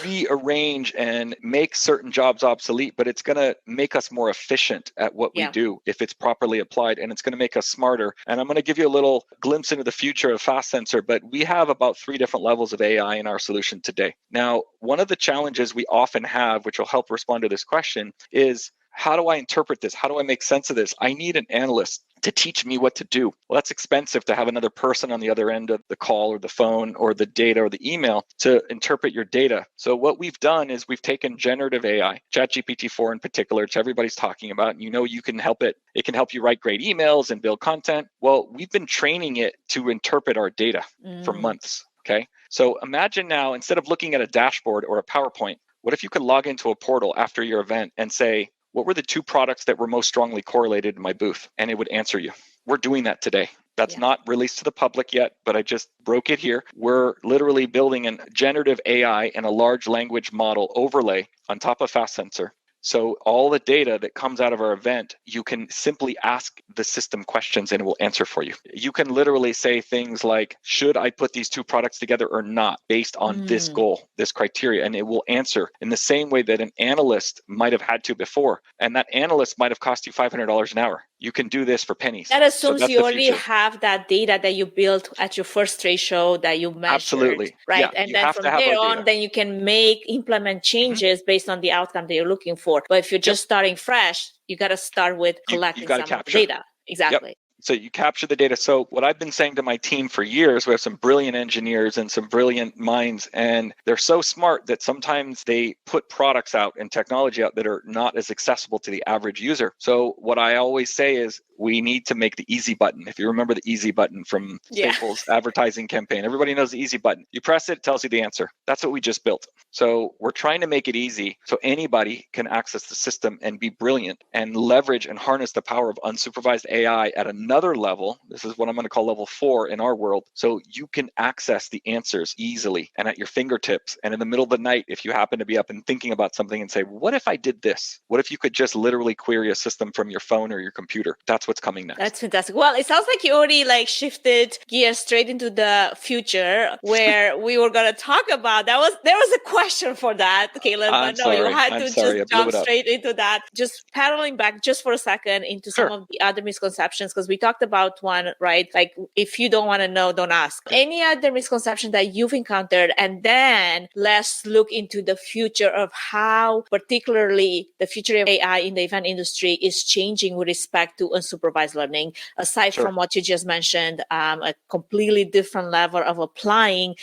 rearrange and make certain jobs obsolete, but it's going to make us more efficient at what we do if it's properly applied, and it's going to make us smarter. And I'm going to give you a little glimpse into the future of FastSensor, but we have about 3 different levels of AI in our solution today. Now, one of the challenges we often have, which will help respond to this question, is how do I interpret this? How do I make sense of this? I need an analyst to teach me what to do. Well, that's expensive to have another person on the other end of the call or the phone or the data or the email to interpret your data. So what we've done is we've taken generative AI, ChatGPT-4 in particular, which everybody's talking about. And you can help it. It can help you write great emails and build content. Well, we've been training it to interpret our data for months. Okay. So imagine now, instead of looking at a dashboard or a PowerPoint, what if you could log into a portal after your event and say, what were the 2 products that were most strongly correlated in my booth? And it would answer you. We're doing that today. That's not released to the public yet, but I just broke it here. We're literally building a generative AI and a large language model overlay on top of FastSensor. So all the data that comes out of our event, you can simply ask the system questions and it will answer for you. You can literally say things like, should I put these 2 products together or not based on this goal, this criteria? And it will answer in the same way that an analyst might have had to before. And that analyst might have cost you $500 an hour. You can do this for pennies. That assumes you already have that data that you built at your first trade show that you measured. Absolutely. Right. Yeah, and then from there on, then you can implement changes based on the outcome that you're looking for. But if you're just starting fresh, you got to start with collecting some data. Exactly. So you capture the data. So what I've been saying to my team for years, we have some brilliant engineers and some brilliant minds, and they're so smart that sometimes they put products out and technology out that are not as accessible to the average user. So what I always say is we need to make the easy button. If you remember the easy button from Staples advertising campaign, everybody knows the easy button. You press it, it tells you the answer. That's what we just built. So we're trying to make it easy so anybody can access the system and be brilliant and leverage and harness the power of unsupervised AI at another level. This is what I'm going to call level 4 in our world. So you can access the answers easily and at your fingertips. And in the middle of the night, if you happen to be up and thinking about something and say, what if I did this? What if you could just literally query a system from your phone or your computer? That's what's coming next. That's fantastic. Well, it sounds like you already shifted gears straight into the future where we were going to talk about there was a question for that, Kalon, but no, you had to just jump straight into that. Just paddling back just for a second into some of the other misconceptions, because we talked about one, right? Like, if you don't want to know, don't ask. Any other misconception that you've encountered? And then let's look into the future of how particularly the future of AI in the event industry is changing with respect to unsupervised learning, aside from what you just mentioned, a completely different level of applying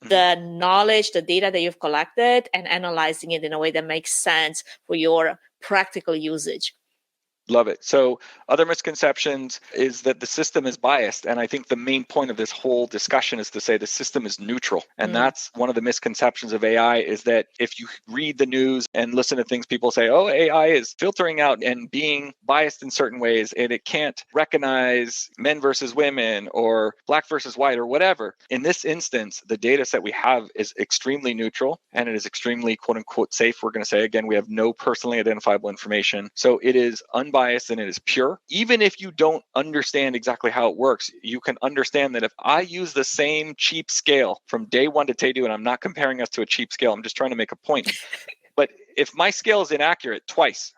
the knowledge, the data that you've collected and analyzing it in a way that makes sense for your practical usage. Love it. So other misconceptions is that the system is biased. And I think the main point of this whole discussion is to say the system is neutral. And that's one of the misconceptions of AI, is that if you read the news and listen to things, people say, oh, AI is filtering out and being biased in certain ways, and it can't recognize men versus women or black versus white or whatever. In this instance, the data set we have is extremely neutral and it is extremely quote unquote safe. We're going to say, again, we have no personally identifiable information. So it is unbiased and it is pure. Even if you don't understand exactly how it works, you can understand that if I use the same cheap scale from day 1 to day 2, and I'm not comparing us to a cheap scale, I'm just trying to make a point. But if my scale is inaccurate twice,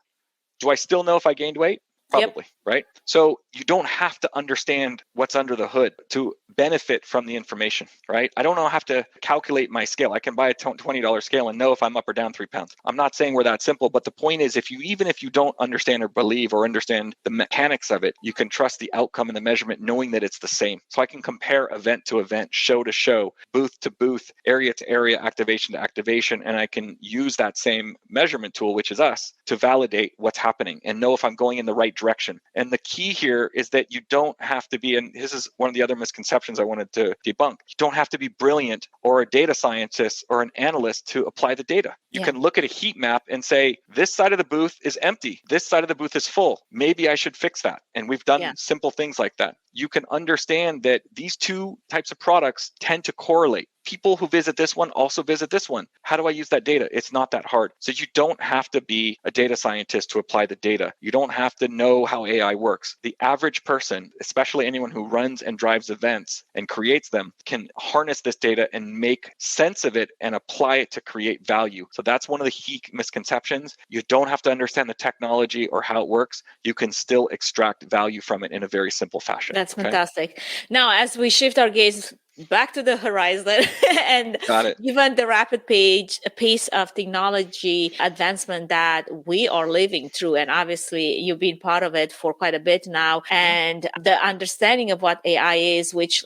do I still know if I gained weight? Probably. right? So you don't have to understand what's under the hood to benefit from the information, right? I don't have to calculate my scale. I can buy a $20 scale and know if I'm up or down 3 pounds. I'm not saying we're that simple, but the point is, even if you don't understand or believe or understand the mechanics of it, you can trust the outcome and the measurement knowing that it's the same. So I can compare event to event, show to show, booth to booth, area to area, activation to activation, and I can use that same measurement tool, which is us, to validate what's happening and know if I'm going in the right direction. And the key here is that you don't have to be, and this is one of the other misconceptions I wanted to debunk, you don't have to be brilliant or a data scientist or an analyst to apply the data. You can look at a heat map and say, this side of the booth is empty, this side of the booth is full. Maybe I should fix that. And we've done simple things like that. You can understand that these two types of products tend to correlate. People who visit this one also visit this one. How do I use that data? It's not that hard. So you don't have to be a data scientist to apply the data. You don't have to know how AI works. The average person, especially anyone who runs and drives events and creates them, can harness this data and make sense of it and apply it to create value. So that's one of the key misconceptions. You don't have to understand the technology or how it works. You can still extract value from it in a very simple fashion. That's fantastic. Now, as we shift our gaze back to the horizon and given the rapid pace of technology advancement that we are living through, and obviously you've been part of it for quite a bit now, and the understanding of what AI is, which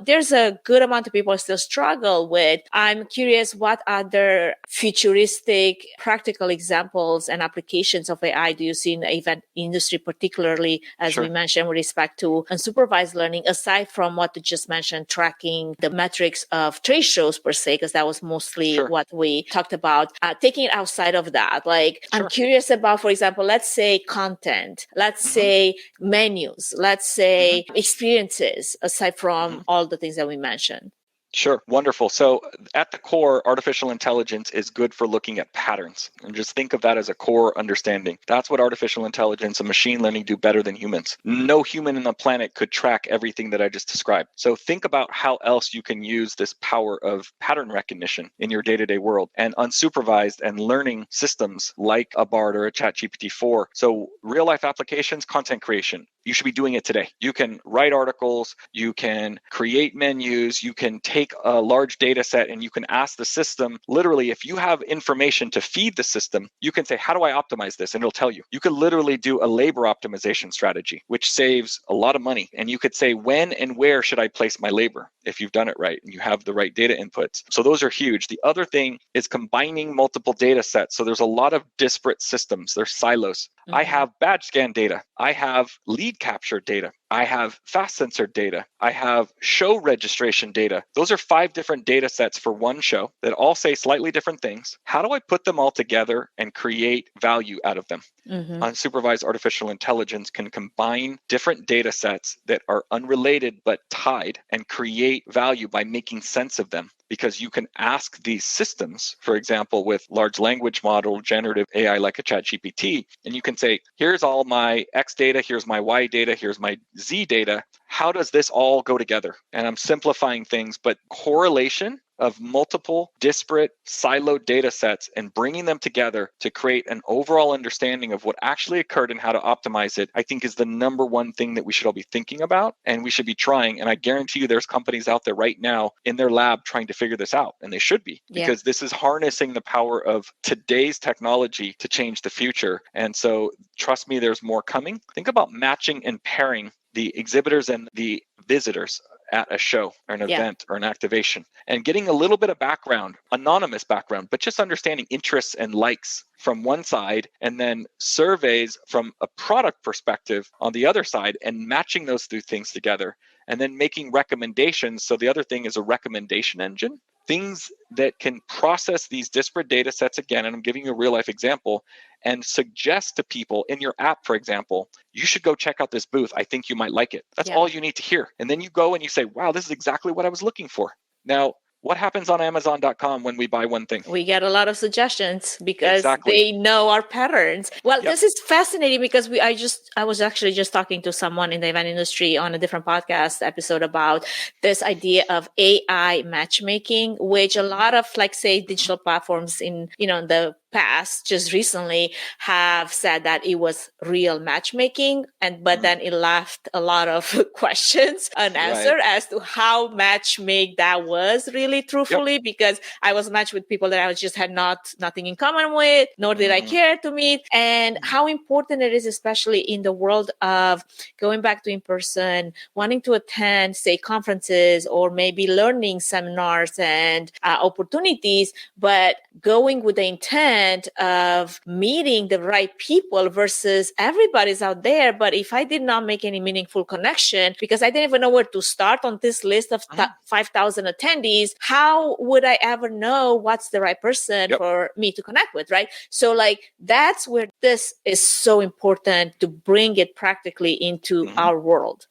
there's a good amount of people still struggle with. I'm curious, what other futuristic practical examples and applications of AI do you see in the event industry, particularly as we mentioned with respect to unsupervised learning, aside from what you just mentioned, tracking the metrics of trade shows per se, because that was mostly what we talked about. Taking it outside of that, I'm curious about, for example, let's say content, let's say menus, let's say experiences, aside from all the things that we mentioned. Sure. Wonderful. So at the core, artificial intelligence is good for looking at patterns. And just think of that as a core understanding. That's what artificial intelligence and machine learning do better than humans. No human on the planet could track everything that I just described. So think about how else you can use this power of pattern recognition in your day-to-day world, and unsupervised and learning systems like a Bard or a ChatGPT-4. So real life applications, content creation. You should be doing it today. You can write articles, you can create menus, you can take a large data set and you can ask the system, literally, if you have information to feed the system, you can say, how do I optimize this? And it'll tell you. You could literally do a labor optimization strategy, which saves a lot of money. And you could say, when and where should I place my labor if you've done it right and you have the right data inputs? So those are huge. The other thing is combining multiple data sets. So there's a lot of disparate systems. There's silos. I have badge scan data. I have lead capture data. I have fast sensor data. I have show registration data. Those are 5 different data sets for one show that all say slightly different things. How do I put them all together and create value out of them? Unsupervised artificial intelligence can combine different data sets that are unrelated but tied and create value by making sense of them. Because you can ask these systems, for example, with large language model, generative AI like a ChatGPT, and you can say, here's all my X data, here's my Y data, here's my Z data. How does this all go together? And I'm simplifying things, but correlation of multiple disparate siloed data sets and bringing them together to create an overall understanding of what actually occurred and how to optimize it, I think is the number one thing that we should all be thinking about and we should be trying. And I guarantee you there's companies out there right now in their lab trying to figure this out, and they should be, because this is harnessing the power of today's technology to change the future. And so trust me, there's more coming. Think about matching and pairing the exhibitors and the visitors at a show or an event or an activation, and getting a little bit of background, anonymous background, but just understanding interests and likes from one side, and then surveys from a product perspective on the other side, and matching those two things together, and then making recommendations. So the other thing is a recommendation engine, things that can process these disparate data sets again, and I'm giving you a real life example, and suggest to people in your app, for example, you should go check out this booth. I think you might like it. That's all you need to hear. And then you go and you say, wow, this is exactly what I was looking for. Now, what happens on Amazon.com when we buy one thing? We get a lot of suggestions because they know our patterns. Well, this is fascinating because I was actually just talking to someone in the event industry on a different podcast episode about this idea of AI matchmaking, which a lot of, like, say, digital platforms in, the past, just recently, have said that it was real matchmaking, but then it left a lot of questions unanswered as to how matchmake that was really truthfully, because I was matched with people that I just had nothing in common with, nor did I care to meet, and how important it is, especially in the world of going back to in-person, wanting to attend, say, conferences or maybe learning seminars and opportunities, but going with the intent of meeting the right people versus everybody's out there. But if I did not make any meaningful connection because I didn't even know where to start on this list of 5,000 attendees, how would I ever know what's the right person for me to connect with, right? So like, that's where this is so important to bring it practically into our world.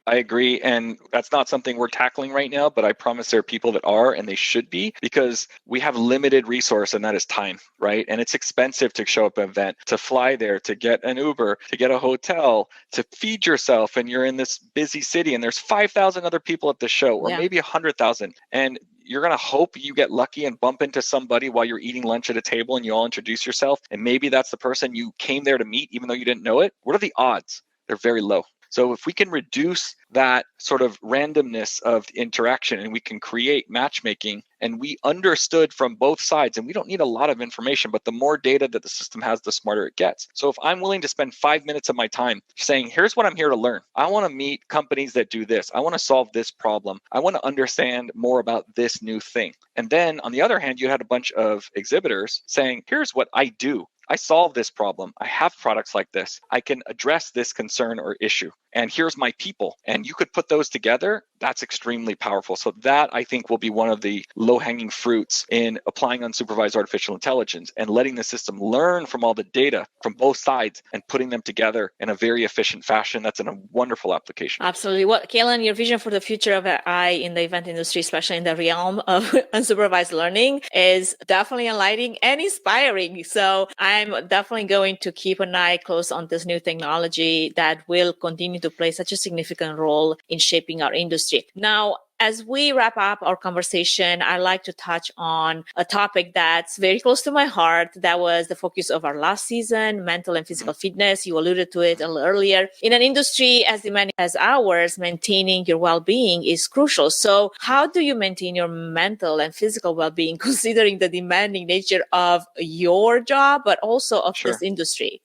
I agree. And that's not something we're tackling right now, but I promise there are people that are, and they should be, because we have limited resource, and that is time, right? And it's expensive to show up at an event, to fly there, to get an Uber, to get a hotel, to feed yourself. And you're in this busy city and there's 5,000 other people at the show, or maybe 100,000. And you're going to hope you get lucky and bump into somebody while you're eating lunch at a table and you all introduce yourself. And maybe that's the person you came there to meet, even though you didn't know it. What are the odds? They're very low. So if we can reduce that sort of randomness of interaction and we can create matchmaking, and we understood from both sides, and we don't need a lot of information, but the more data that the system has, the smarter it gets. So if I'm willing to spend 5 minutes of my time saying, here's what I'm here to learn. I want to meet companies that do this. I want to solve this problem. I want to understand more about this new thing. And then on the other hand, you had a bunch of exhibitors saying, here's what I do. I solve this problem. I have products like this. I can address this concern or issue. And here's my people. And you could put those together. That's extremely powerful. So that, I think, will be one of the low-hanging fruits in applying unsupervised artificial intelligence and letting the system learn from all the data from both sides and putting them together in a very efficient fashion. That's a wonderful application. Absolutely. Well, Kalon, your vision for the future of AI in the event industry, especially in the realm of unsupervised learning, is definitely enlightening and inspiring. So I'm definitely going to keep an eye close on this new technology that will continue to play such a significant role in shaping our industry. Now, as we wrap up our conversation, I'd like to touch on a topic that's very close to my heart. That was the focus of our last season, mental and physical fitness. You alluded to it a little earlier. In an industry as demanding as ours, maintaining your well-being is crucial. So how do you maintain your mental and physical well-being, considering the demanding nature of your job, but also of this industry?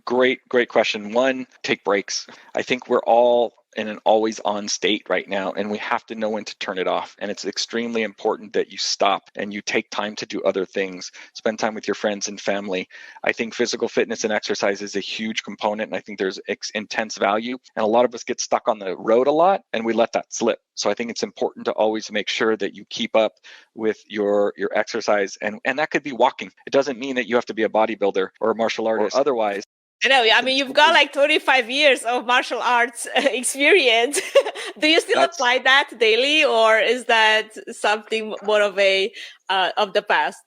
Great question. One, take breaks. I think we're all in an always on state right now, and we have to know when to turn it off. And it's extremely important that you stop and you take time to do other things, spend time with your friends and family. I think physical fitness and exercise is a huge component, and I think there's intense value. And a lot of us get stuck on the road a lot and we let that slip. So I think it's important to always make sure that you keep up with your exercise. And that could be walking. It doesn't mean that you have to be a bodybuilder or a martial artist or otherwise. I know. I mean, you've got like 25 years of martial arts experience. Do you still apply that daily, or is that something more of of the past?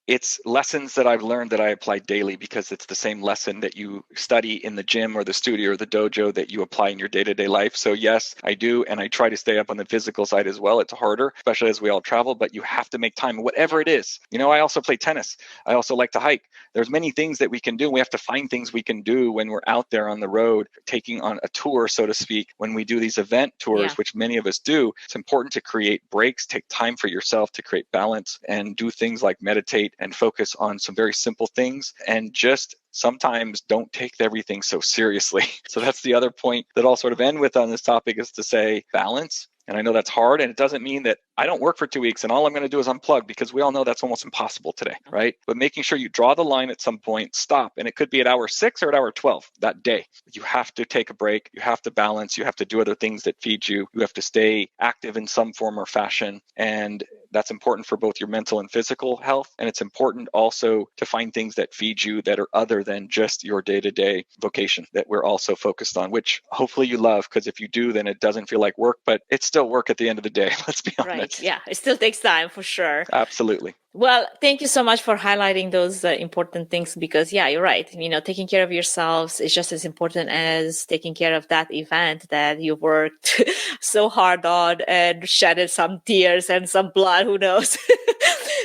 It's lessons that I've learned that I apply daily, because it's the same lesson that you study in the gym or the studio or the dojo that you apply in your day-to-day life. So yes, I do. And I try to stay up on the physical side as well. It's harder, especially as we all travel, but you have to make time, whatever it is. You know, I also play tennis. I also like to hike. There's many things that we can do. We have to find things we can do when we're out there on the road, taking on a tour, so to speak. When we do these event tours, which many of us do, it's important to create breaks, take time for yourself to create balance, and do things like meditate and focus on some very simple things, and just sometimes don't take everything so seriously. So that's the other point that I'll sort of end with on this topic, is to say balance. And I know that's hard, and it doesn't mean that I don't work for 2 weeks and all I'm going to do is unplug, because we all know that's almost impossible today, right? But making sure you draw the line at some point, stop, and it could be at hour 6 or at hour 12 that day. You have to take a break. You have to balance. You have to do other things that feed you. You have to stay active in some form or fashion. And that's important for both your mental and physical health. And it's important also to find things that feed you that are other than just your day-to-day vocation that we're also focused on, which hopefully you love, because if you do, then it doesn't feel like work, but it's still work at the end of the day. Let's be honest. Right. Yeah. It still takes time for sure. Absolutely. Well, thank you so much for highlighting those important things, because you're right. You know, taking care of yourselves is just as important as taking care of that event that you worked so hard on and shedded some tears and some blood, who knows.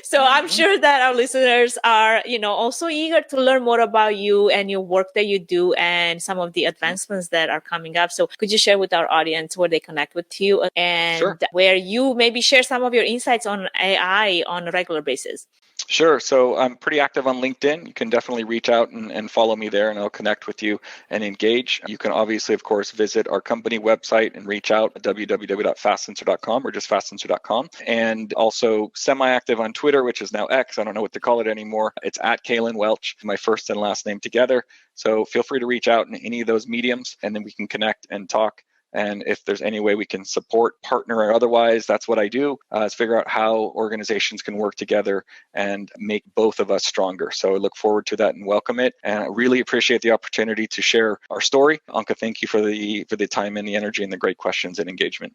So So I'm sure that our listeners are, also eager to learn more about you and your work that you do and some of the advancements that are coming up. So could you share with our audience where they connect with you and where you maybe share some of your insights on AI on a regular basis? Sure. So I'm pretty active on LinkedIn. You can definitely reach out and follow me there, and I'll connect with you and engage. You can obviously, of course, visit our company website and reach out at www.fastsensor.com or just fastsensor.com. And also semi-active on Twitter, which is now X. I don't know what to call it anymore. It's at Kalon Welch, my first and last name together. So feel free to reach out in any of those mediums, and then we can connect and talk. And if there's any way we can support, partner, or otherwise, that's what I do, is figure out how organizations can work together and make both of us stronger. So I look forward to that and welcome it. And I really appreciate the opportunity to share our story. Anka, thank you for the time and the energy and the great questions and engagement.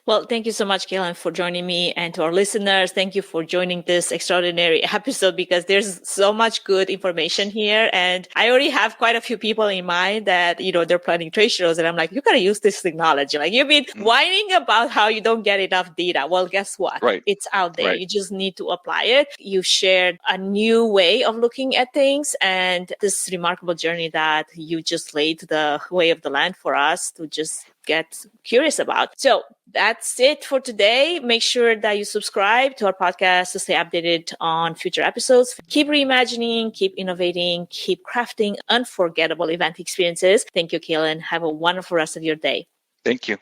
Well, thank you so much, Kalon, for joining me, and to our listeners, thank you for joining this extraordinary episode, because there's so much good information here. And I already have quite a few people in mind that, they're planning trade shows, and I'm like, you got to use this technology. Like, you've been whining about how you don't get enough data. Well, guess what? Right. It's out there. Right. You just need to apply it. You shared a new way of looking at things, and this remarkable journey that you just laid the way of the land for us to just get curious about. So that's it for today. Make sure that you subscribe to our podcast to stay updated on future episodes. Keep reimagining, keep innovating, keep crafting unforgettable event experiences. Thank you, Kalon. Have a wonderful rest of your day. Thank you.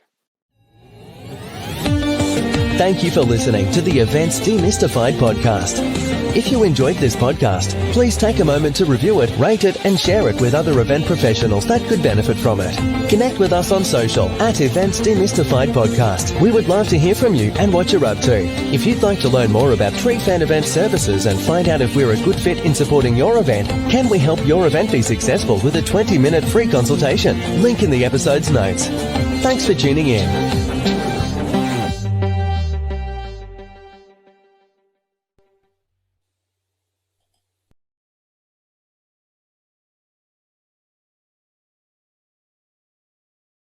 Thank you for listening to the Events Demystified podcast. If you enjoyed this podcast, please take a moment to review it, rate it, and share it with other event professionals that could benefit from it. Connect with us on social at Events Demystified Podcast. We would love to hear from you and what you're up to. If you'd like to learn more about Fan Event services and find out if we're a good fit in supporting your event, can we help your event be successful with a 20-minute free consultation? Link in the episode's notes. Thanks for tuning in.